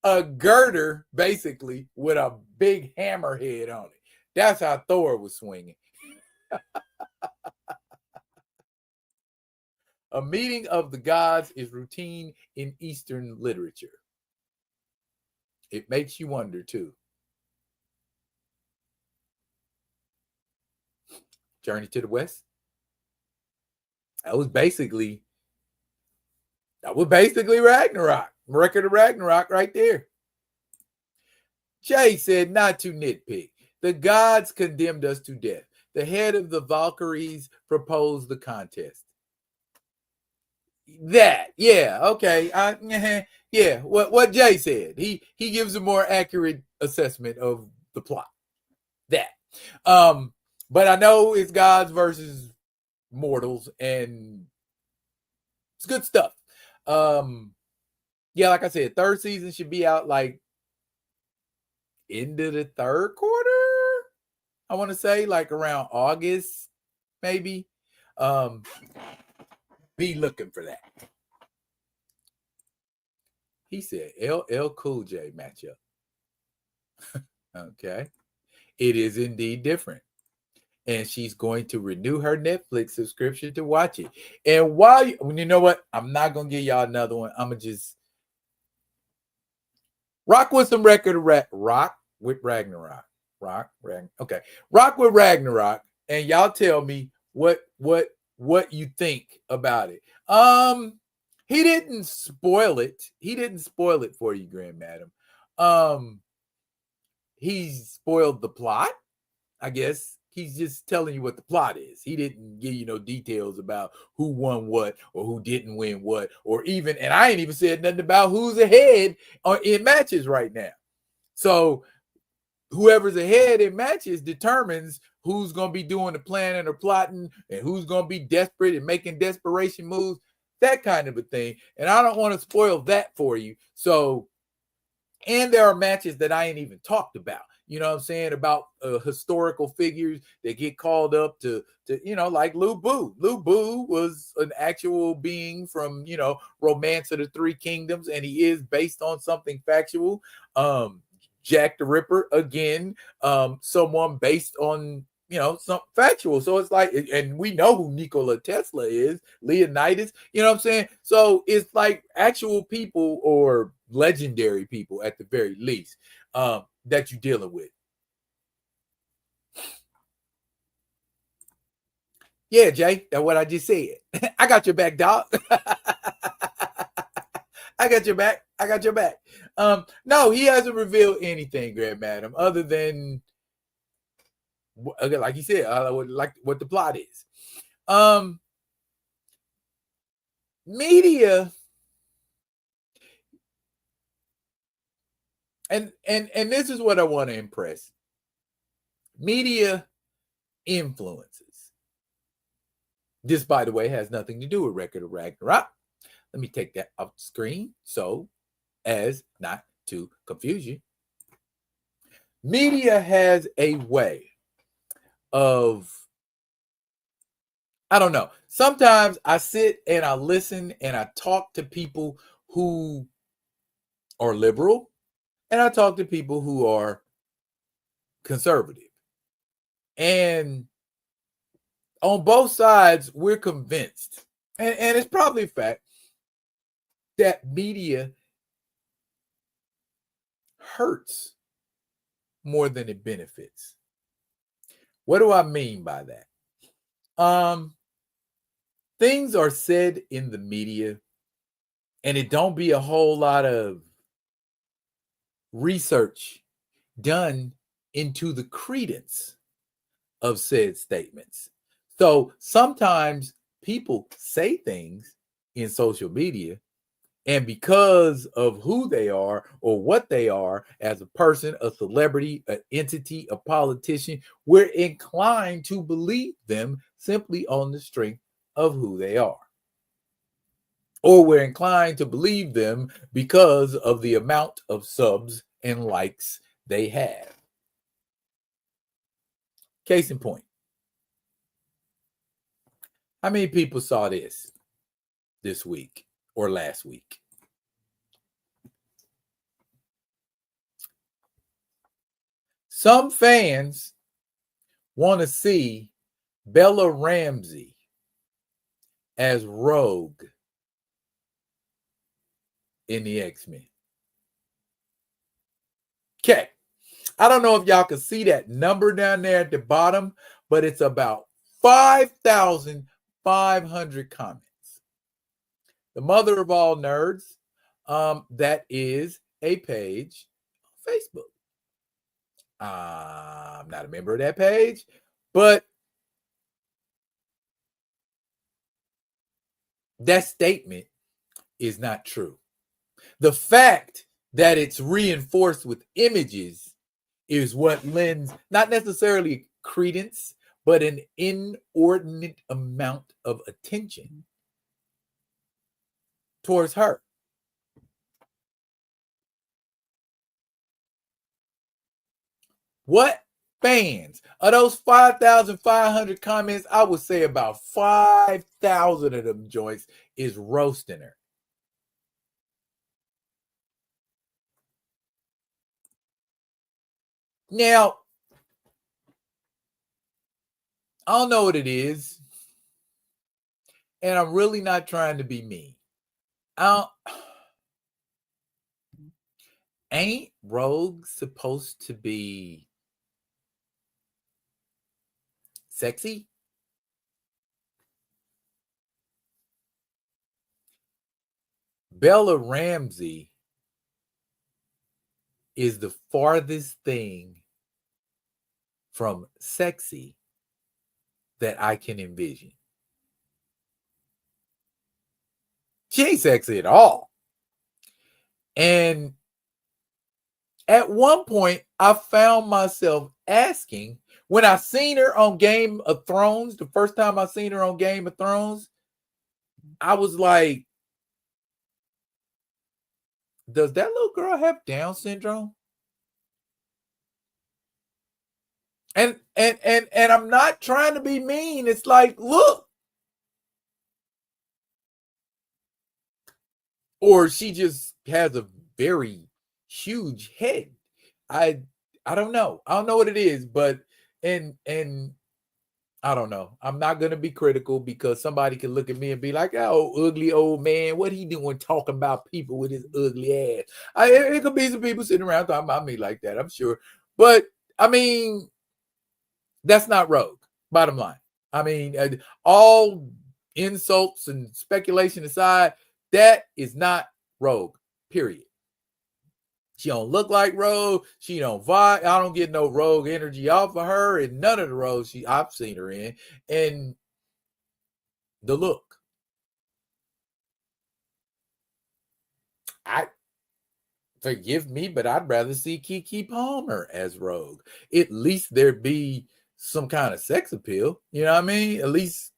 a girder, basically, with a big hammerhead on it. That's how Thor was swinging. A meeting of the gods is routine in Eastern literature. It makes you wonder, too. Journey to the West. That was basically Ragnarok. Record of Ragnarok right there. Jay said, not to nitpick. The gods condemned us to death. The head of the Valkyries proposed the contest. That, yeah, okay. Yeah, what Jay said. He gives a more accurate assessment of the plot. That. But I know it's gods versus mortals, and it's good stuff. Yeah, like I said, third season should be out like end of the third quarter. I want to say like around August, maybe. Be looking for that. He said LL Cool J matchup. Okay. It is indeed different. And she's going to renew her Netflix subscription to watch it. And while you know what? I'm not going to give y'all another one. I'm going to just rock with some rock with Ragnarok. Okay. Rock with Ragnarok. And y'all tell me what you think about it. He didn't spoil it. He didn't spoil it for you, Grand Madam. He spoiled the plot, I guess He's just telling you what the plot is. He didn't give you no details about who won what or who didn't win what, or even, and I ain't even said nothing about who's ahead in matches right now. So whoever's ahead in matches determines who's going to be doing the planning or plotting and who's going to be desperate and making desperation moves, that kind of a thing. And I don't want to spoil that for you. So, and there are matches that I ain't even talked about. You know what I'm saying? About historical figures that get called up to like Lu Bu. Lu Bu was an actual being from, Romance of the Three Kingdoms, and he is based on something factual. Jack the Ripper, again, someone based on, some factual. So it's like, and we know who Nikola Tesla is, Leonidas, you know what I'm saying? So it's like actual people, or legendary people at the very least, that you're dealing with. Yeah, Jay, that's what I just said. I got your back, dog. I got your back. I got your back. No, he hasn't revealed anything, Grand Madam, other than, like he said, like what the plot is. Media, and this is what I want to impress. Media influences. This, by the way, has nothing to do with Record of Ragnarok. Let me take that off the screen so as not to confuse you. Media has a way of, I don't know. Sometimes I sit and I listen and I talk to people who are liberal, and I talk to people who are conservative. And on both sides, we're convinced, and it's probably a fact, that media hurts more than it benefits. What do I mean by that? Things are said in the media, and it don't be a whole lot of research done into the credence of said statements. So sometimes people say things in social media, and because of who they are or what they are as a person, a celebrity, an entity, a politician, we're inclined to believe them simply on the strength of who they are. Or we're inclined to believe them because of the amount of subs and likes they have. Case in point. How many people saw this week or last week? Some fans want to see Bella Ramsey as Rogue in the X-Men. Okay. I don't know if y'all can see that number down there at the bottom, but it's about 5,500 comments. The mother of all nerds, that is a page on Facebook. I'm not a member of that page, but that statement is not true. The fact that it's reinforced with images is what lends not necessarily credence, but an inordinate amount of attention towards her. What fans of those 5,500 comments? I would say about 5,000 of them joints is roasting her. Now, I don't know what it is, and I'm really not trying to be mean. Ain't Rogue supposed to be sexy? Bella Ramsey is the farthest thing from sexy that I can envision. She ain't sexy at all. And at one point, I found myself asking, when I seen her on Game of Thrones, the first time I seen her on Game of Thrones, I was like, does that little girl have Down syndrome? And I'm not trying to be mean. It's like, look. Or she just has a very huge head. I don't know. I don't know what it is, but and I don't know. I'm not gonna be critical because somebody can look at me and be like, "Oh, ugly old man, what he doing talking about people with his ugly ass?" It could be some people sitting around talking about me like that, I'm sure. But I mean, that's not Rogue. Bottom line. I mean, all insults and speculation aside, that is not Rogue. Period. She don't look like Rogue. She don't vibe. I don't get no Rogue energy off of her, and none of the roles I've seen her in. And the look, I forgive me, but I'd rather see Keke Palmer as Rogue. At least there be some kind of sex appeal. You know what I mean? At least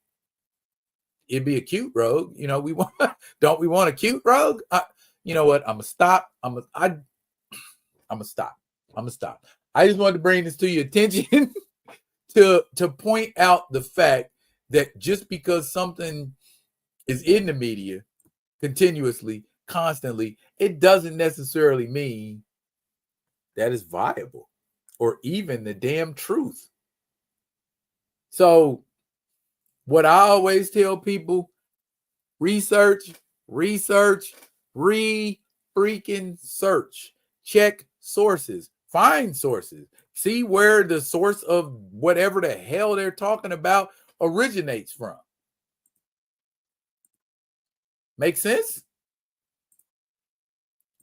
it'd be a cute Rogue. You know, we want don't we want a cute Rogue? You know what? I'm gonna stop. I'm gonna stop. I just wanted to bring this to your attention to point out the fact that just because something is in the media continuously, constantly, it doesn't necessarily mean that is viable or even the damn truth. So what I always tell people, research, freaking search, check sources, find sources, see where the source of whatever the hell they're talking about originates from. Make sense?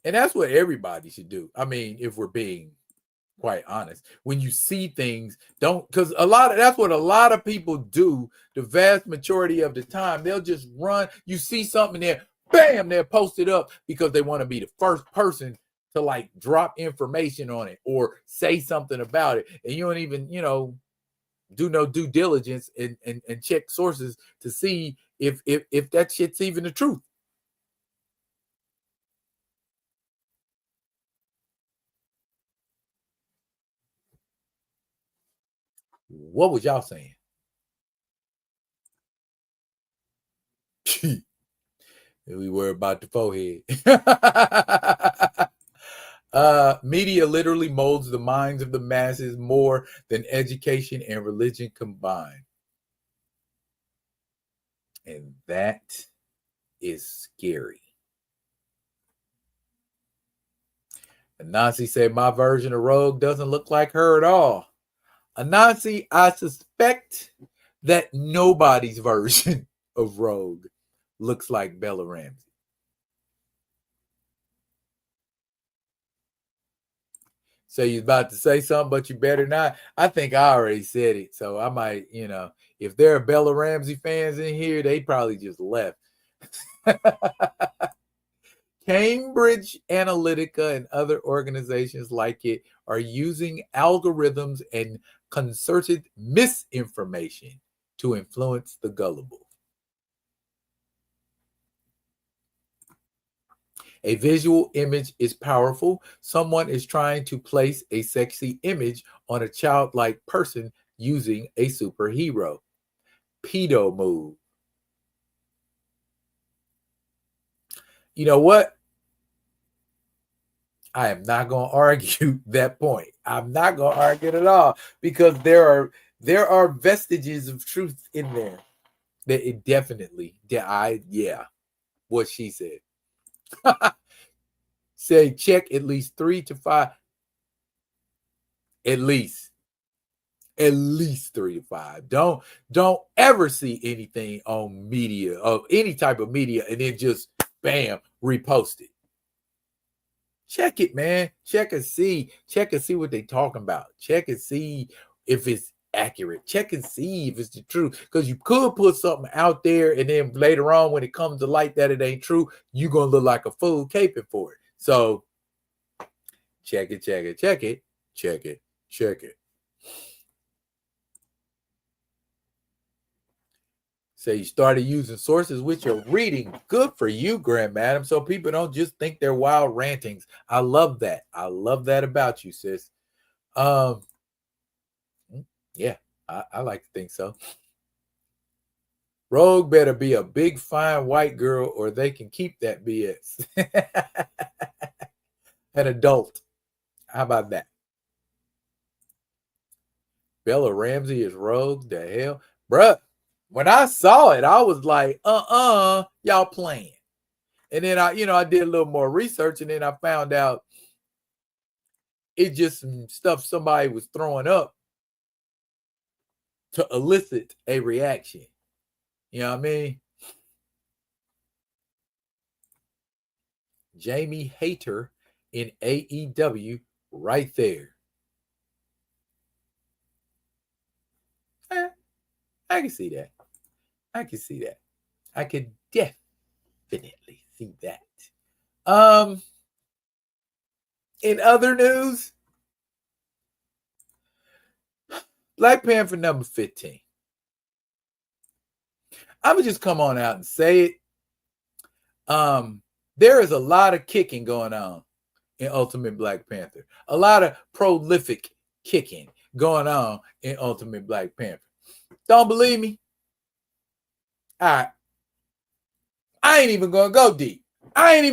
And that's what everybody should do. I mean, if we're being quite honest, when you see things, don't, because that's what a lot of people do the vast majority of the time. They'll just run. You see something there, bam, they'll post it up because they want to be the first person to like drop information on it or say something about it. And you don't even, do no due diligence and check sources to see if that shit's even the truth. What was y'all saying? We were about the forehead. Media literally molds the minds of the masses more than education and religion combined. And that is scary. Anansi said, my version of Rogue doesn't look like her at all. Anansi, I suspect that nobody's version of Rogue looks like Bella Ramsey. So you're about to say something, but you better not. I think I already said it. So I might, if there are Bella Ramsey fans in here, they probably just left. Cambridge Analytica and other organizations like it are using algorithms and concerted misinformation to influence the gullible. A visual image is powerful. Someone is trying to place a sexy image on a childlike person using a superhero. Pedo move. You know what? I am not going to argue that point. I'm not going to argue it at all because there are vestiges of truth in there that it definitely, what she said. Say check at least 3 to 5. At least 3 to 5. Don't ever see anything on media of any type of media and then just bam, repost it. Check it, man. Check and see what they talking about. Check and see if it's accurate. Check and see if it's the truth. Because you could put something out there, and then later on, when it comes to light that it ain't true, you're going to look like a fool caping for it. So check it, check it, check it, check it, check it. So you started using sources with your reading. Good for you, Grand Madam. So people don't just think they're wild rantings. I love that. I love that about you, sis. Yeah, I like to think so. Rogue better be a big, fine white girl, or they can keep that BS. An adult. How about that? Bella Ramsey is Rogue? The hell? Bruh, when I saw it, I was like, y'all playing. And then I did a little more research, and then I found out it's just some stuff somebody was throwing up to elicit a reaction. You know what I mean? Jamie Hayter in AEW right there. I can see that. I can see that. I could definitely see that. In other news, Black Panther number 15. I would just come on out and say it. There is a lot of kicking going on in Ultimate Black Panther. A lot of prolific kicking going on in Ultimate Black Panther. Don't believe me? All right. I ain't even going to go deep. Hang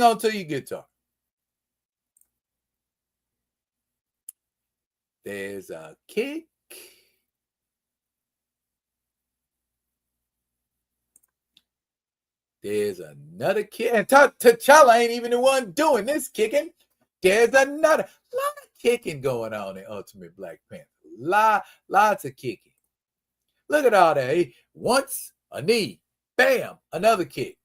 on to your guitar. There's a kick. There's another kick. And T'Challa ain't even the one doing this kicking. There's another. Lot of kicking going on in Ultimate Black Panther. Lots of kicking. Look at all that. Once a knee. Bam. Another kick.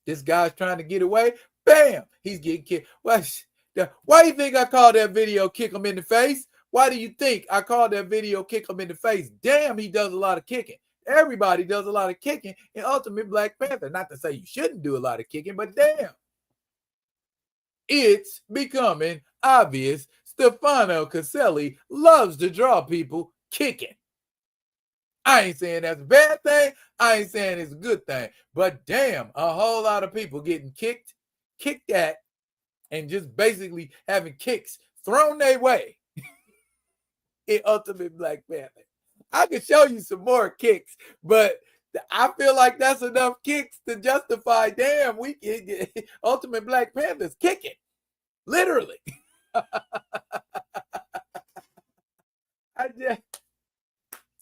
This guy's trying to get away. Bam. He's getting kicked. Why do you think I called that video kick him in the face? Why do you think I called that video kick him in the face? Damn, he does a lot of kicking. Everybody does a lot of kicking in Ultimate Black Panther. Not to say you shouldn't do a lot of kicking, but damn. It's becoming obvious Stefano Caselli loves to draw people kicking. I ain't saying that's a bad thing. I ain't saying it's a good thing. But damn, a whole lot of people getting kicked at, and just basically having kicks thrown their way in Ultimate Black Panther. I can show you some more kicks, but I feel like that's enough kicks to justify, damn, we can get Ultimate Black Panther's kicking. Literally.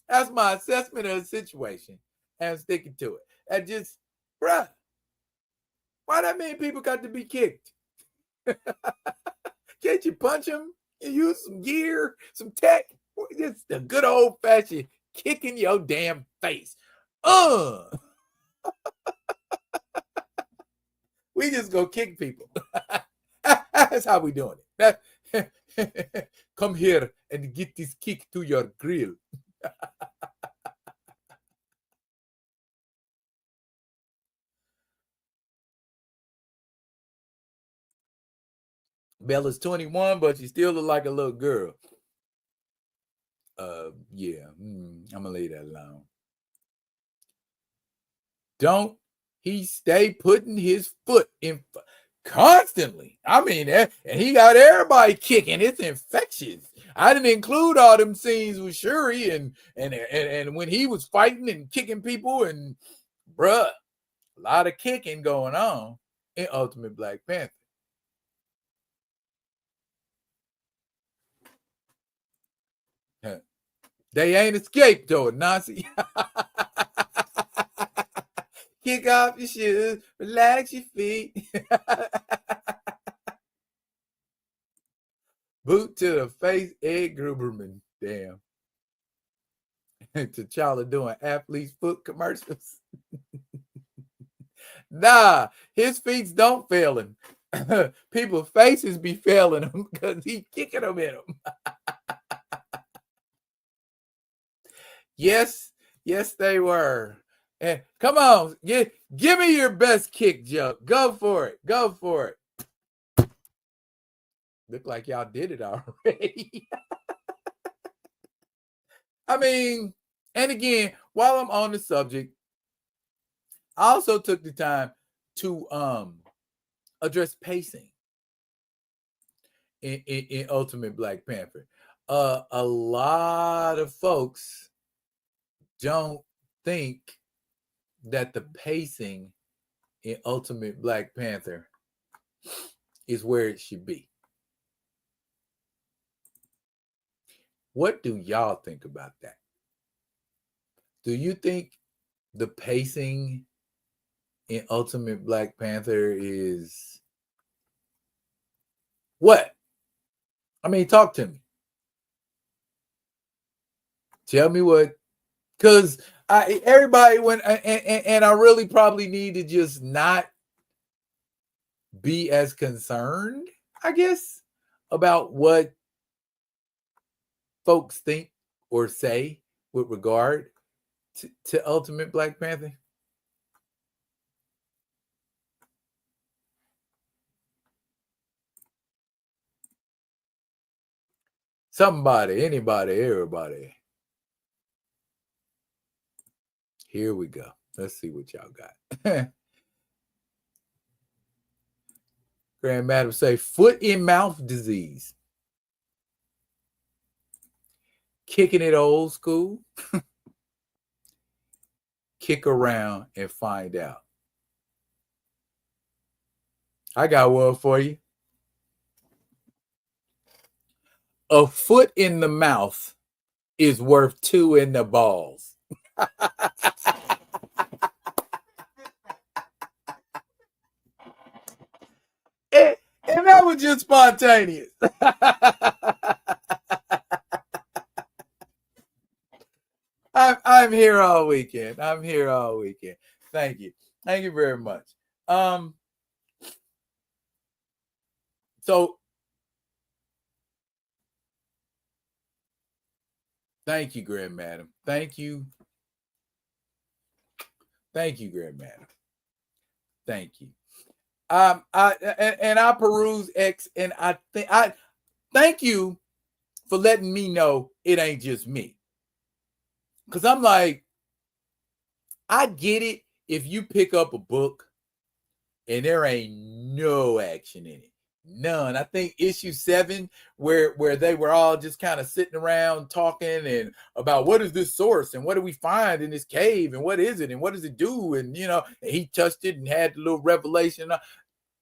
That's my assessment of the situation, and I'm sticking to it. And just, bruh, why that many people got to be kicked? Can't you punch them and use some gear, some tech? Just the good old fashioned kicking your damn face. We just go kick people. That's how we doing it. Come here and get this kick to your grill. Bella's 21, but she still look like a little girl. Yeah, I'm gonna leave that alone. Don't he stay putting his foot in constantly? I mean, and he got everybody kicking. It's infectious. I didn't include all them scenes with Shuri and when he was fighting and kicking people, and bruh, a lot of kicking going on in Ultimate Black Panther. They ain't escaped though, Nazi. Kick off your shoes, relax your feet. Boot to the face, Ed Gruberman. Damn. T'Challa doing athlete's foot commercials. Nah, his feet don't fail him. People's faces be failing him because he kicking them in them. Yes, they were. And come on, give me your best kick joke. Go for it. Look like y'all did it already. I mean, and again, while I'm on the subject, I also took the time to address pacing in Ultimate Black Panther. A lot of folks don't think that the pacing in Ultimate Black Panther is where it should be. What do y'all think about that? Do you think the pacing in Ultimate Black Panther is what? I mean, talk to me. Tell me what, because everybody and I really probably need to just not be as concerned, I guess, about what folks think or say with regard to Ultimate Black Panther. Somebody, anybody, everybody. Here we go. Let's see what y'all got. Grand Madam say foot in mouth disease. Kicking it old school. Kick around and find out. I got one for you. A foot in the mouth is worth 2 in the balls. And that was just spontaneous. I'm here all weekend. Thank you very much. So thank you, Grand Madam. Thank you, Grand Madam. Thank you. I peruse X, and I thank you for letting me know it ain't just me. Because I'm like, I get it if you pick up a book and there ain't no action in it. None. I think issue 7, where they were all just kind of sitting around talking and about what is this source and what do we find in this cave and what is it and what does it do, and he touched it and had the little revelation.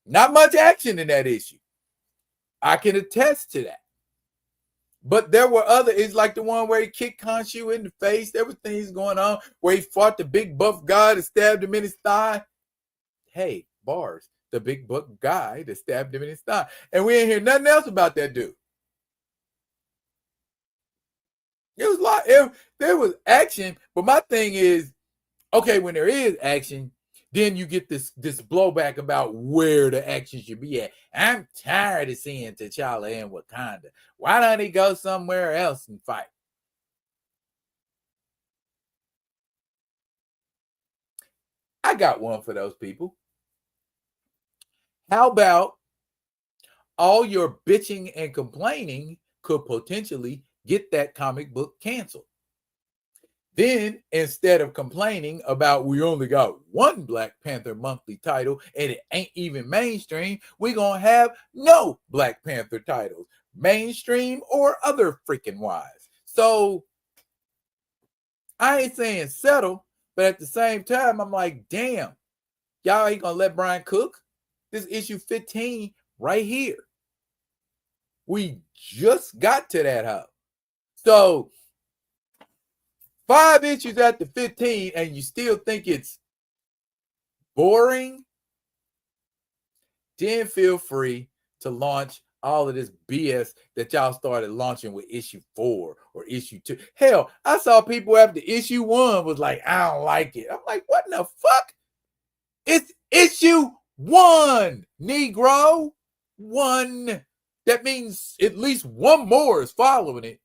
Not much action in that issue. I can attest to that. But there were other, it's like the one where he kicked Khonshu in the face. There were things going on where he fought the big buff guy that stabbed him in his thigh. Hey, bars. The big buff guy that stabbed him in his thigh. And we ain't hear nothing else about that dude. It was like, there was action. But my thing is, okay, when there is action, then you get this blowback about where the action should be at. I'm tired of seeing T'Challa in Wakanda. Why don't he go somewhere else and fight? I got one for those people. How about all your bitching and complaining could potentially get that comic book canceled? Then, instead of complaining about we only got one Black Panther monthly title and it ain't even mainstream, we're going to have no Black Panther titles, mainstream or other freaking wise. So, I ain't saying settle, but at the same time, I'm like, damn, y'all ain't going to let Brian cook? This issue 15 right here. We just got to that house. So, 5 issues after 15 and you still think it's boring, then feel free to launch all of this BS that y'all started launching with issue 4 or issue 2. Hell, I saw people after issue 1 was like, I don't like it. I'm like, what in the fuck? It's issue 1, Negro. 1. That means at least one more is following it.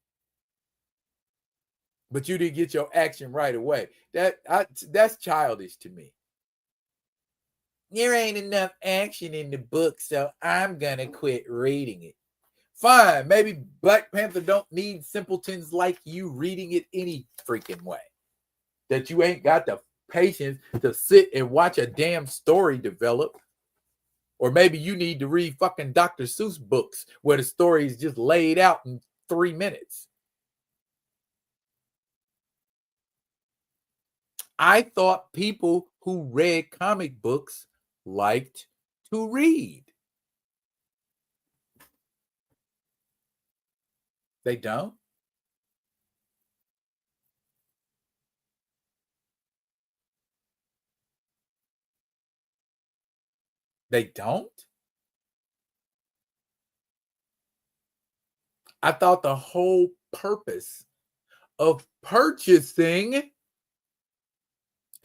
but you didn't get your action right away. That's childish to me. There ain't enough action in the book, so I'm gonna quit reading it. Fine, maybe Black Panther don't need simpletons like you reading it any freaking way. That you ain't got the patience to sit and watch a damn story develop. Or maybe you need to read fucking Dr. Seuss books where the story is just laid out in 3 minutes. I thought people who read comic books liked to read. They don't? They don't? I thought the whole purpose of purchasing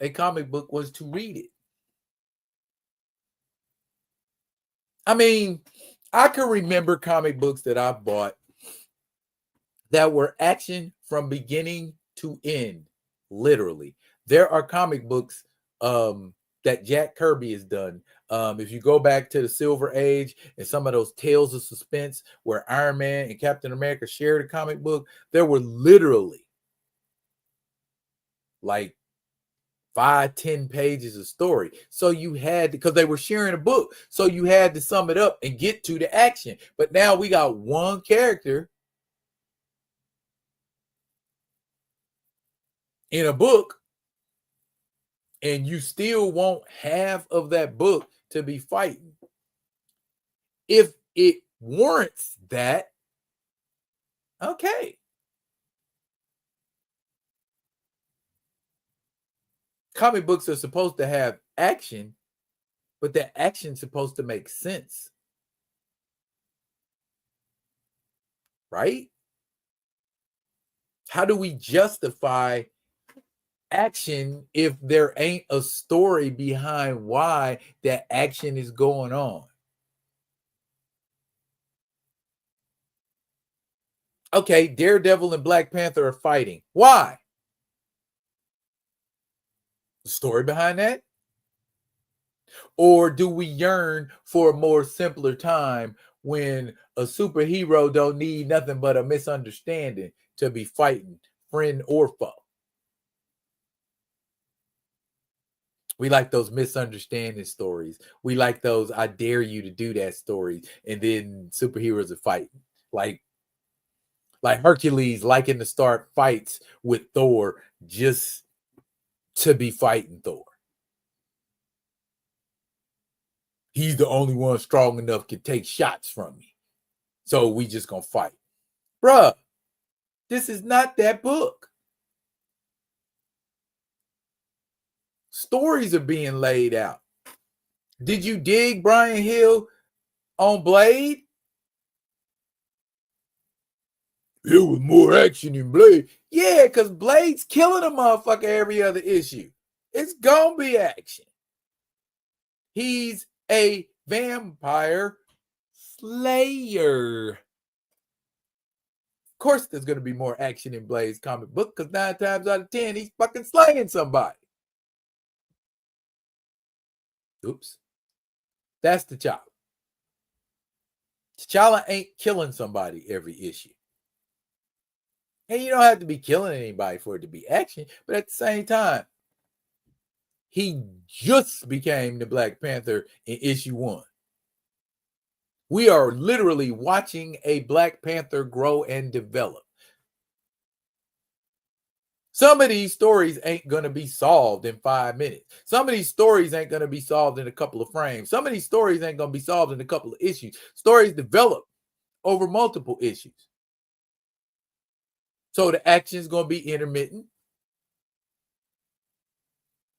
a comic book was to read it. I mean, I can remember comic books that I bought that were action from beginning to end, literally. There are comic books that Jack Kirby has done. If you go back to the Silver Age and some of those tales of suspense where Iron Man and Captain America shared a comic book, there were literally like 5-10 pages of story. So you had, because they were sharing a book, so you had to sum it up and get to the action. But now we got one character in a book, and you still want half of that book to be fighting. If it warrants that, okay. Comic books are supposed to have action, but that action's supposed to make sense. Right? How do we justify action if there ain't a story behind why that action is going on? Okay, Daredevil and Black Panther are fighting. Why? The story behind that? Or do we yearn for a more simpler time when a superhero don't need nothing but a misunderstanding to be fighting, friend or foe? We like those misunderstanding stories. We like those I dare you to do that stories. And then superheroes are fighting. Like Hercules liking to start fights with Thor just to be fighting Thor. He's the only one strong enough to take shots from me. So we just gonna fight. Bruh, this is not that book. Stories are being laid out. Did you dig Brian Hill on Blade? It was more action in Blade. Yeah, because Blade's killing a motherfucker every other issue. It's gonna be action. He's a vampire slayer. Of course, there's gonna be more action in Blade's comic book because 9 times out of 10, he's fucking slaying somebody. Oops. That's T'Challa. T'Challa ain't killing somebody every issue. And you don't have to be killing anybody for it to be action, but at the same time, he just became the Black Panther in issue 1. We are literally watching a Black Panther grow and develop. Some of these stories ain't going to be solved in 5 minutes. Some of these stories ain't going to be solved in a couple of frames. Some of these stories ain't going to be solved in a couple of issues. Stories develop over multiple issues. So the action is going to be intermittent.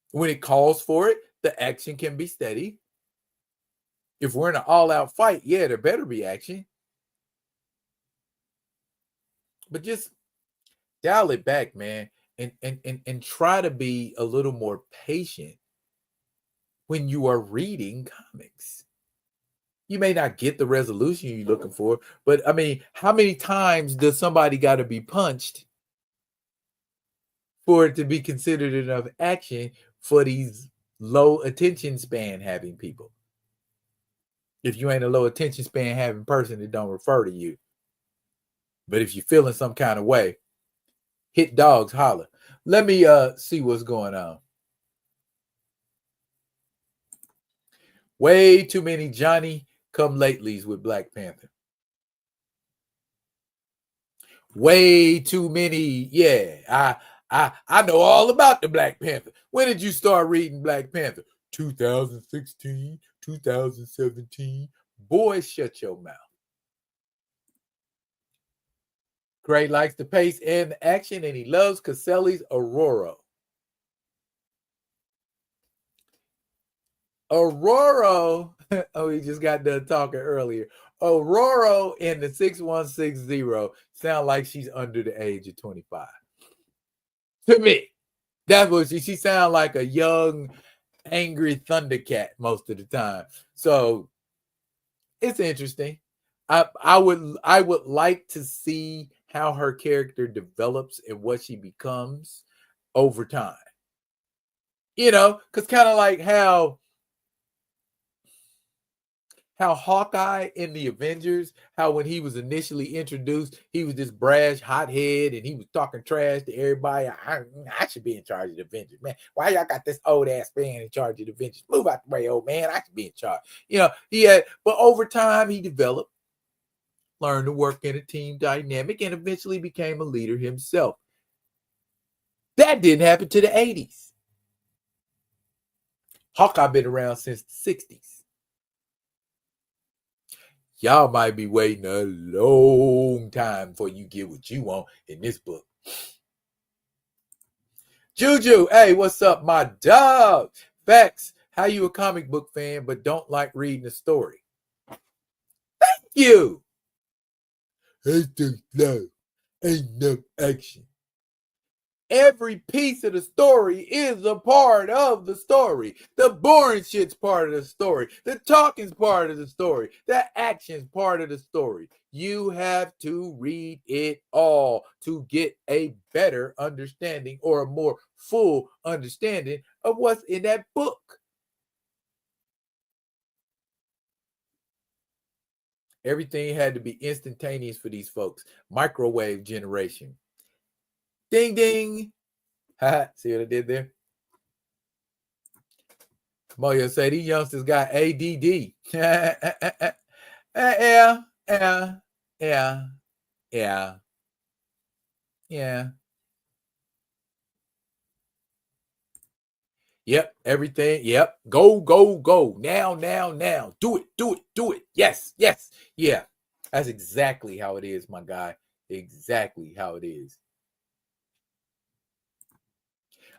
When it calls for it, the action can be steady. If we're in an all-out fight, yeah, there better be action. But just dial it back, man, and try to be a little more patient when you are reading comics. You may not get the resolution you're looking for, but I mean, how many times does somebody got to be punched for it to be considered enough action for these low attention span having people. If you ain't a low attention span having person, it don't refer to you. But if you're feeling some kind of way, hit dogs, holler. Let me see what's going on. Way too many Johnny come latelys with Black Panther. Way too many. Yeah, I know all about the Black Panther. When did you start reading Black Panther? 2016, 2017. Boy, shut your mouth. Gray likes the pace and the action, and he loves Caselli's Aurora. Aurora, oh, he just got done talking earlier. Aurora in the 6160 sound like she's under the age of 25. To me, that's what she sound like a young, angry Thundercat most of the time. So it's interesting. I would like to see how her character develops and what she becomes over time. You know, because kind of like how Hawkeye in the Avengers, how when he was initially introduced, he was this brash hothead and he was talking trash to everybody. I should be in charge of the Avengers, man. Why y'all got this old ass man in charge of the Avengers? Move out the way, old man. I should be in charge. You know, but over time he developed, learned to work in a team dynamic, and eventually became a leader himself. That didn't happen to the 80s. Hawkeye been around since the 60s. Y'all might be waiting a long time before you get what you want in this book. Juju, hey, what's up, my dog? Facts, how you a comic book fan but don't like reading a story? Thank you. It's too slow. Ain't no action. Every piece of the story is a part of the story. The boring shit's part of the story. The talking's part of the story. The action's part of the story. You have to read it all to get a better understanding or a more full understanding of what's in that book. Everything had to be instantaneous for these folks. Microwave generation. Ding, ding. See what I did there? Moyo say these youngsters got ADD. Yeah. Yep, everything. Yep. Go. Now. Do it. Yes. Yeah. That's exactly how it is, my guy. Exactly how it is.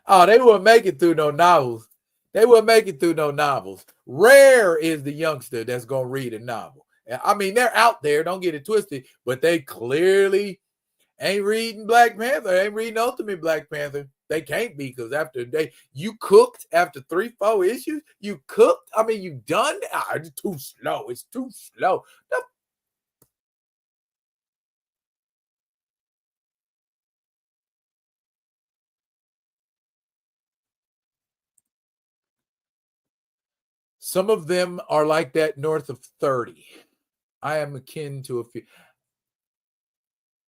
Oh, they wouldn't make it through no novels. Rare is the youngster that's going to read a novel. I mean, they're out there, don't get it twisted, but they clearly ain't reading Black Panther, ain't reading Ultimate Black Panther. They can't be, because you cooked after 3-4 issues. You cooked. I mean, you done. It's too slow. It's too slow. Some of them are like that north of 30. I am akin to a few,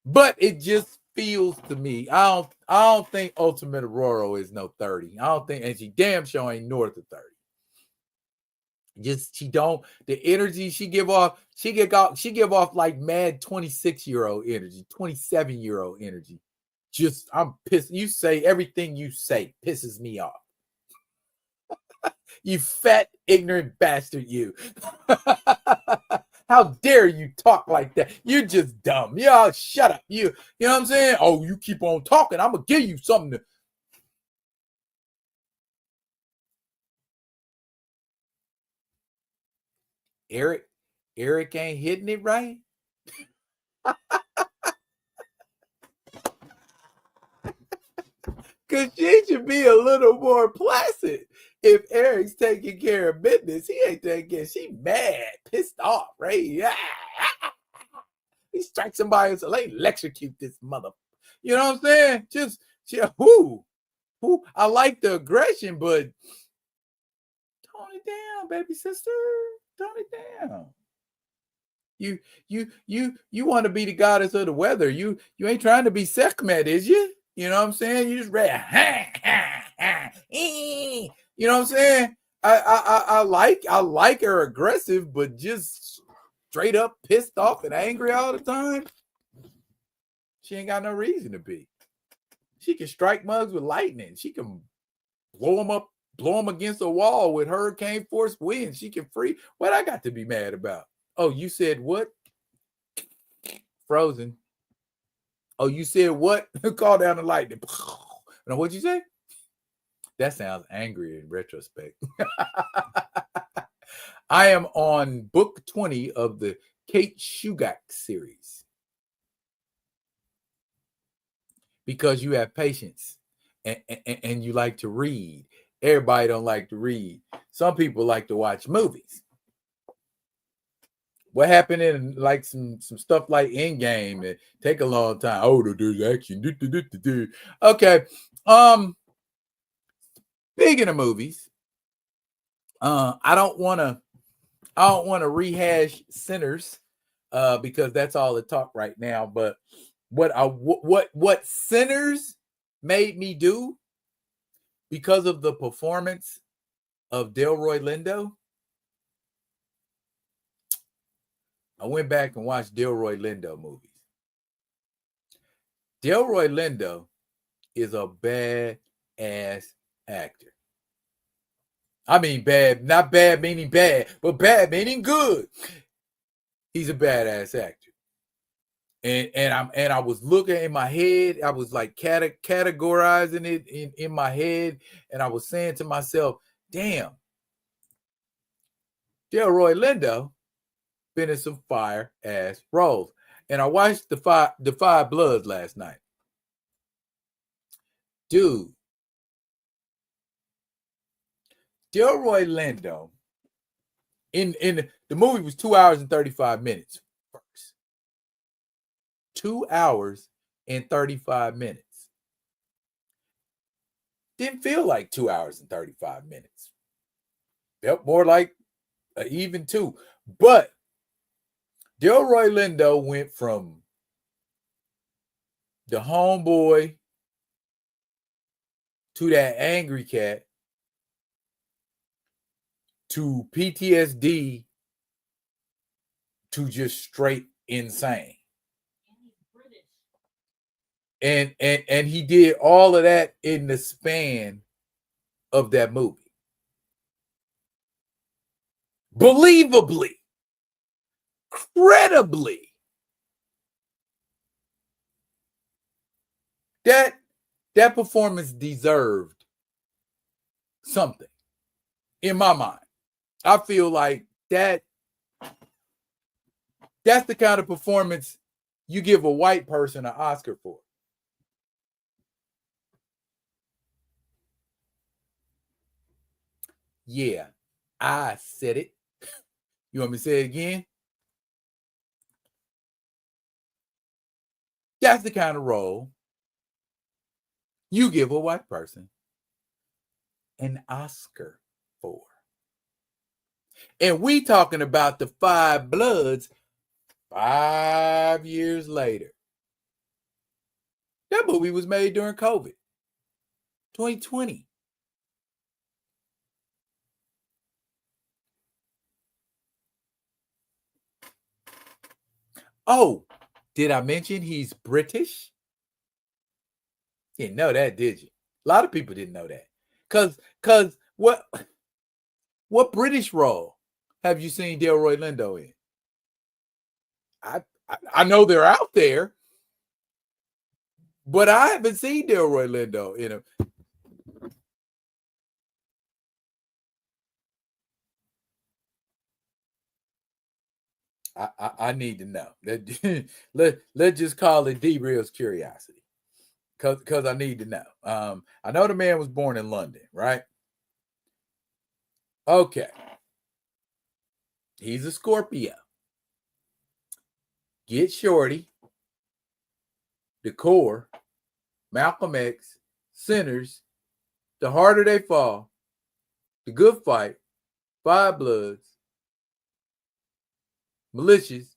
but it just feels to me. I don't think Ultimate Aurora is no 30. I don't think, and she damn sure ain't north of 30. Just she don't, the energy she give off like mad 26-year-old energy, 27-year-old energy. Just I'm pissed. You say everything you say pisses me off. You fat ignorant bastard, you. How dare you talk like that? You're just dumb. Yeah, shut up. You know what I'm saying? Oh, you keep on talking. I'm gonna give you something to. Eric ain't hitting it right. Cause she should be a little more placid. If Eric's taking care of business, he ain't taking care. She mad, pissed off, right? Yeah. He strikes somebody and says, "Let me electrocute this mother." You know what I'm saying? Whoo. I like the aggression, but tone it down, baby sister. Tone it down. You want to be the goddess of the weather. You ain't trying to be Sekhmet, is you? You know what I'm saying? You just ready. You know what I'm saying? I like her aggressive, but just straight up pissed off and angry all the time. She ain't got no reason to be. She can strike mugs with lightning. She can blow them against a wall with hurricane force winds. She can free. What I got to be mad about? Oh, you said what? Frozen. Oh, you said what? Call down the lightning. Now, what'd you say? That sounds angry in retrospect. I am on book 20 of the Kate Shugak series. Because you have patience and you like to read. Everybody don't like to read. Some people like to watch movies. What happened in like some stuff like Endgame that take a long time? Oh, there's action. Okay. Speaking of movies, I don't want to rehash Sinners because that's all the talk right now. But what Sinners made me do because of the performance of Delroy Lindo, I went back and watched Delroy Lindo movies. Delroy Lindo is a bad-ass actor. I mean bad, not bad meaning bad, but bad meaning good. He's a badass actor. And I was looking in my head, I was like categorizing it in my head, and I was saying to myself, damn, Delroy Lindo been in some fire ass roles. And I watched the Five Bloods last night. Dude, Delroy Lindo in the movie was 2 hours and 35 minutes first. 2 hours and 35 minutes. Didn't feel like 2 hours and 35 minutes. Felt more like even 2. But Delroy Lindo went from the homeboy to that angry cat to PTSD to just straight insane. And he did all of that in the span of that movie. Believably, credibly. That performance deserved something in my mind. I feel like that's the kind of performance you give a white person an Oscar for. Yeah, I said it. You want me to say it again? That's the kind of role you give a white person an Oscar for. And we talking about the Five Bloods 5 years later. That movie was made during COVID, 2020. Oh, did I mention he's British? You didn't know that, did you? A lot of people didn't know that. Cause what British role have you seen Delroy Lindo in? I know they're out there, but I haven't seen Delroy Lindo in a. I need to know. Let's just call it D-Real's curiosity. Cause I need to know. I know the man was born in London, right? Okay. He's a Scorpio. Get Shorty, The Core, Malcolm X, Sinners, The Harder They Fall, The Good Fight, Five Bloods, Malicious,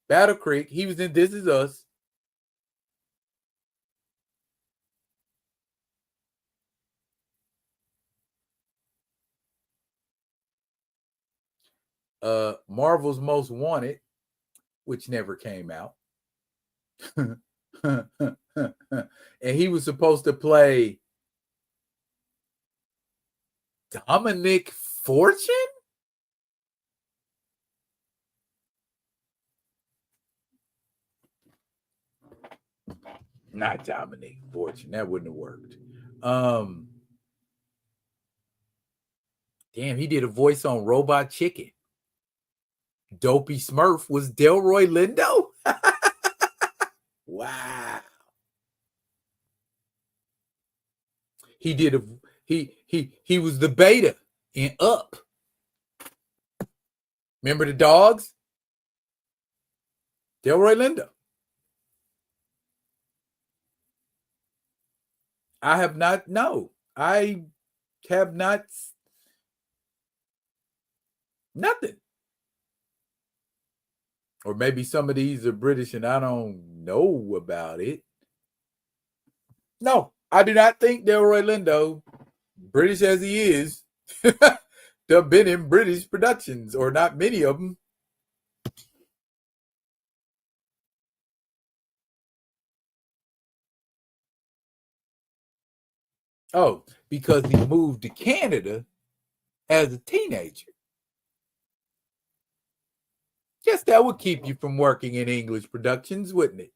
Battle Creek. He was in This Is Us. Marvel's Most Wanted, which never came out. And he was supposed to play Dominic Fortune? Not Dominic Fortune. That wouldn't have worked. Damn, he did a voice on Robot Chicken. Dopey Smurf was Delroy Lindo. Wow. He did a he was the beta in Up. Remember the dogs? Delroy Lindo. I have not. No, I have not. Nothing. Or maybe some of these are British and I don't know about it. No, I do not think Delroy Lindo, British as he is, have been in British productions, or not many of them. Oh, because he moved to Canada as a teenager. Guess that would keep you from working in English productions, wouldn't it?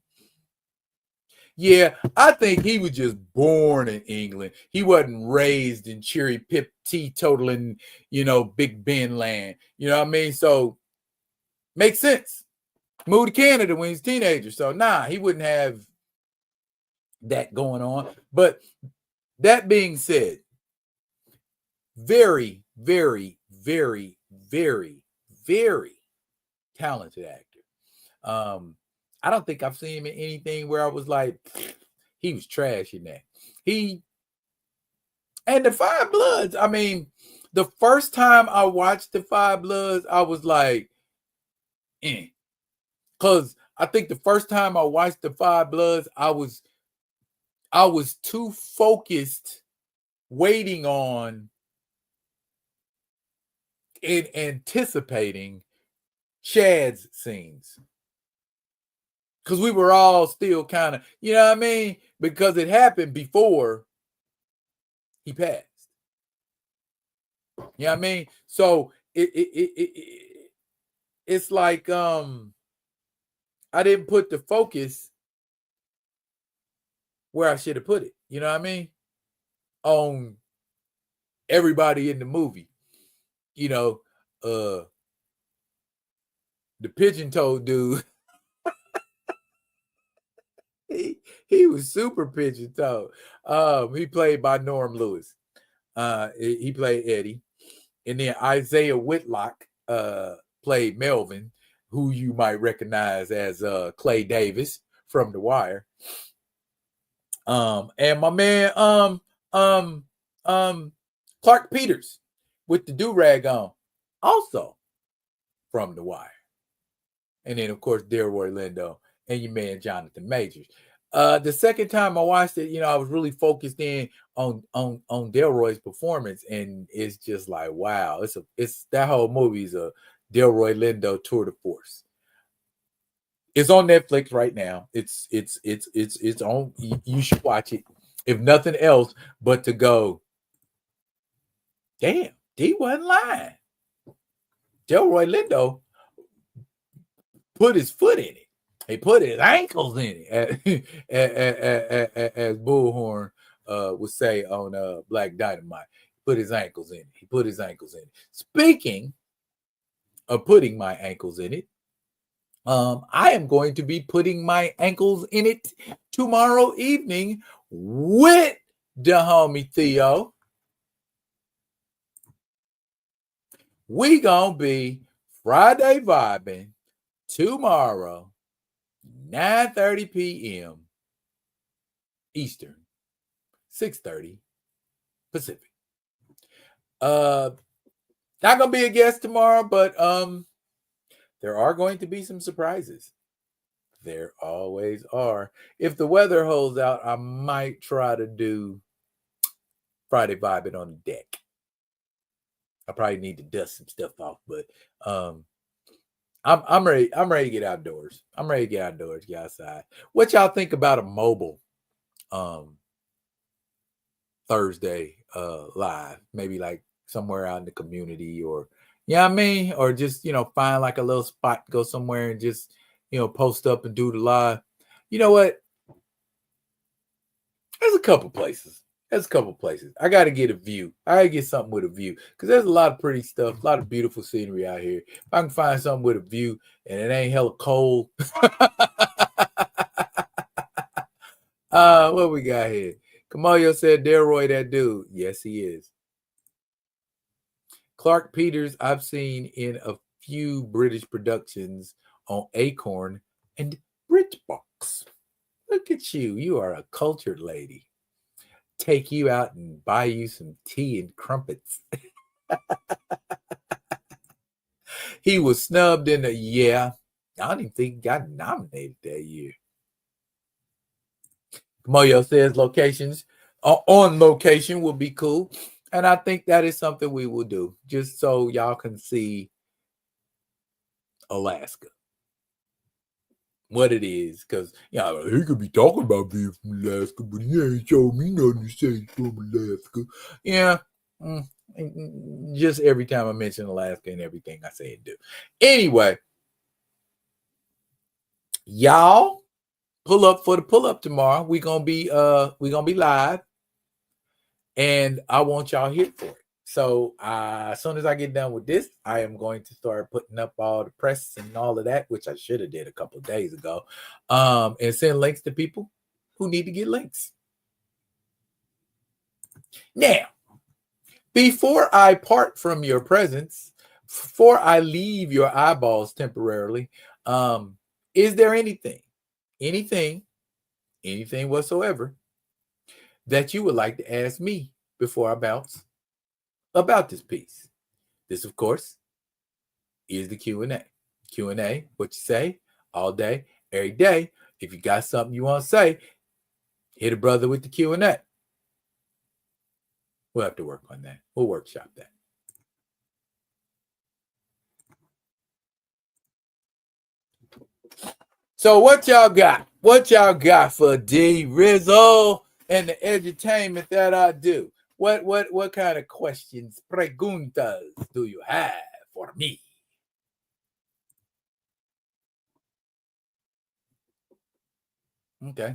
Yeah, I think he was just born in England. He wasn't raised in cherry pip teetotaling, Big Ben land. You know what I mean? So makes sense. Moved to Canada when he's a teenager. So he wouldn't have that going on. But that being said, very, very, very, very, very talented actor. I don't think I've seen him in anything where I was like, he was trash in that. And the Five Bloods, I mean, the first time I watched the Five Bloods, I was like, because I think the first time I watched the Five Bloods, I was too focused waiting on and anticipating Chad's scenes. Because we were all still kind of, you know what I mean? Because it happened before he passed. You know what I mean? So it's like I didn't put the focus where I should have put it. You know what I mean? On everybody in the movie. The pigeon-toed dude. He was super pigeon-toed. He played by Norm Lewis. He played Eddie. And then Isaiah Whitlock played Melvin, who you might recognize as Clay Davis from The Wire. And my man Clark Peters with the do-rag on, also from The Wire. And then, of course, Delroy Lindo and your man Jonathan Majors. The second time I watched it, I was really focused in on Delroy's performance, and it's just like, wow, it's that whole movie is a Delroy Lindo tour de force. It's on Netflix right now. It's on. You should watch it, if nothing else, but to go, damn, D wasn't lying. Delroy Lindo put his foot in it. He put his ankles in it, as Bullhorn would say on Black Dynamite. Put his ankles in it. He put his ankles in it. Speaking of putting my ankles in it, I am going to be putting my ankles in it tomorrow evening with the homie Theo. We gonna be Friday vibing tomorrow, 9:30 p.m. Eastern, 6:30 Pacific. Not gonna be a guest tomorrow, but there are going to be some surprises. There always are. If the weather holds out, I might try to do Friday vibing on the deck. I probably need to dust some stuff off, but I'm ready. I'm ready to get outdoors. I'm ready to get outdoors, get outside. What y'all think about a mobile Thursday live? Maybe like somewhere out in the community, or you know what I mean? Or just, find like a little spot, go somewhere and just, post up and do the live. You know what? There's a couple places. I got to get a view. I got to get something with a view because there's a lot of pretty stuff, a lot of beautiful scenery out here. If I can find something with a view and it ain't hella cold. What we got here? Kamalio said, Delroy, that dude. Yes, he is. Clark Peters, I've seen in a few British productions on Acorn and BritBox. Look at you. You are a cultured lady. Take you out and buy you some tea and crumpets. He was snubbed in a I don't even think he got nominated that year. Moyo says locations on location will be cool. And I think that is something we will do just so y'all can see Alaska. What it is, because he could be talking about being from Alaska, but he ain't showing me nothing to say from Alaska. Yeah, just every time I mention Alaska and everything I say and do. Anyway, y'all pull up for the pull up tomorrow. We're gonna be live, and I want y'all here for it. So as soon as I get done with this, I am going to start putting up all the press and all of that, which I should have did a couple of days ago, and send links to people who need to get links. Now, before I part from your presence, before I leave your eyeballs temporarily, is there anything whatsoever that you would like to ask me before I bounce about this piece? This, of course, is the Q&A. Q&A, what you say all day, every day. If you got something you want to say, hit a brother with the Q&A. We'll have to work on that. We'll workshop that. So what y'all got? What y'all got for D Rizzo and the entertainment that I do? What kind of questions, preguntas do you have for me? Okay.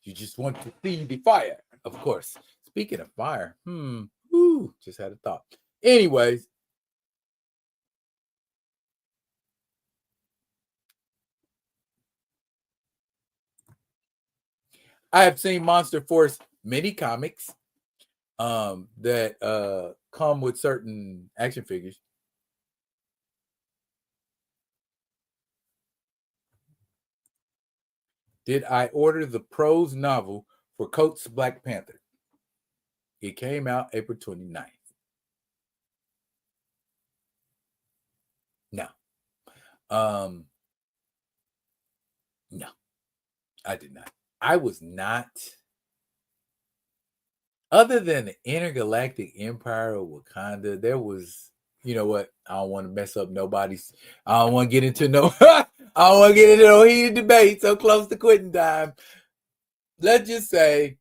You just want to see the fire, of course. Speaking of fire, just had a thought. Anyways, I have seen Monster Force mini comics that come with certain action figures. Did I order the prose novel for Coates Black Panther? It came out April 29th. No. No, I did not. I was not. Other than the Intergalactic Empire of Wakanda, there was, you know what? I don't want to mess up nobody's. I don't want to get into no. I don't want to get into no heated debate so close to quitting time. Let's just say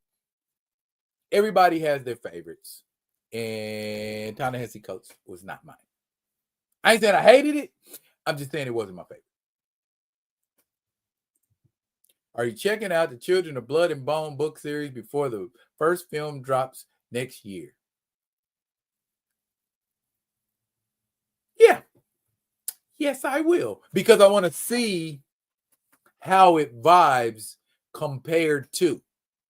everybody has their favorites, and Ta-Nehisi Coates was not mine. I ain't saying I hated it. I'm just saying it wasn't my favorite. Are you checking out the Children of Blood and Bone book series before the first film drops next year? Yeah. Yes, I will. Because I want to see how it vibes compared to.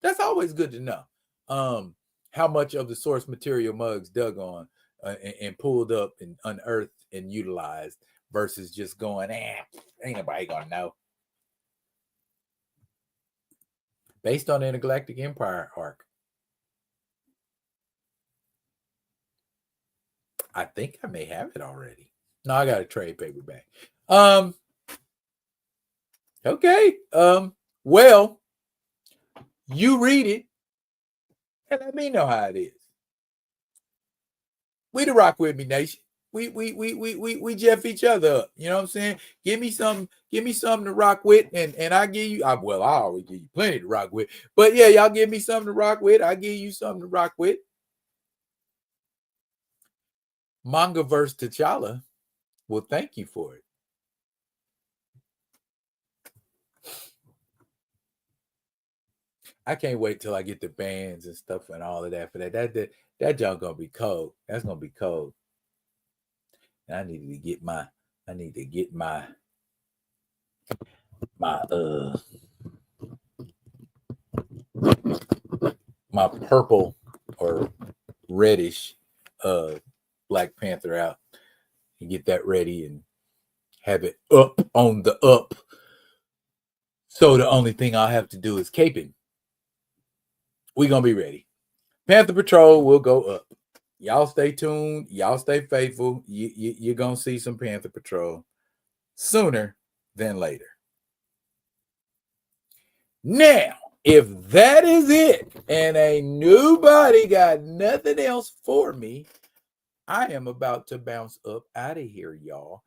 That's always good to know. How much of the source material Muggs dug on and pulled up and unearthed and utilized versus just going, ain't nobody gonna know. Based on the Intergalactic Empire arc. I think I may have it already. No, I got a trade paperback. Okay. Well, you read it and let me know how it is. We the Rock With Me Nation. We jeff each other up. You know what I'm saying? Give me something to rock with, and I give you. I always give you plenty to rock with. But yeah, y'all give me something to rock with. I give you something to rock with. Mangaverse T'Challa will thank you for it. I can't wait till I get the bands and stuff and all of that for that. That junk gonna be cold. That's gonna be cold. And I need to get my my purple or reddish Black Panther out and get that ready and have it up on the up. So the only thing I'll have to do is caping. We're gonna be ready. Panther Patrol will go up. Y'all stay tuned. Y'all stay faithful. You're gonna see some Panther Patrol sooner than later. Now, if that is it, and ain't nobody got nothing else for me, I am about to bounce up out of here, y'all.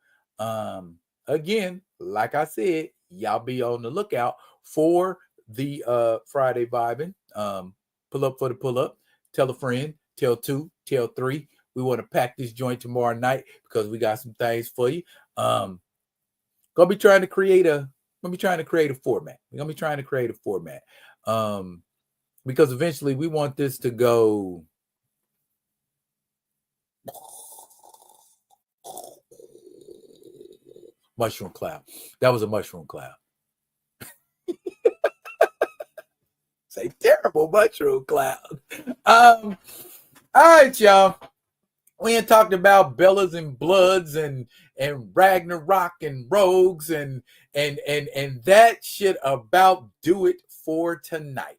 Again, like I said, y'all be on the lookout for the Friday vibing. Pull up for the pull up. Tell a friend. Tell two. Tell three. We want to pack this joint tomorrow night because we got some things for you. Gonna be trying to create a format. We're gonna be trying to create a format. Because eventually we want this to go. Mushroom cloud. That was a mushroom cloud. It's a terrible mushroom cloud. All right, y'all. We ain't talked about Bellas and Bloods and Ragnarok and Rogues and that should about do it for tonight.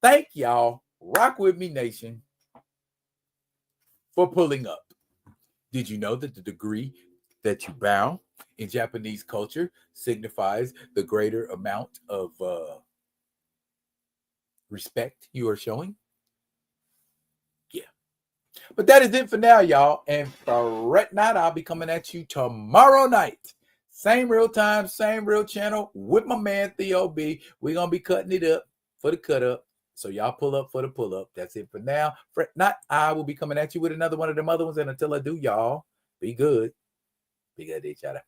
Thank y'all, Rock With Me Nation, for pulling up. Did you know that the degree that you bow in Japanese culture signifies the greater amount of respect you are showing? Yeah. But that is it for now, y'all. And for right now, I'll be coming at you tomorrow night. Same real time, same real channel with my man Theo B. We're going to be cutting it up for the cut up. So y'all pull up for the pull up. That's it for now. For not, I will be coming at you with another one of them other ones. And until I do, y'all, be good. Be good to each other.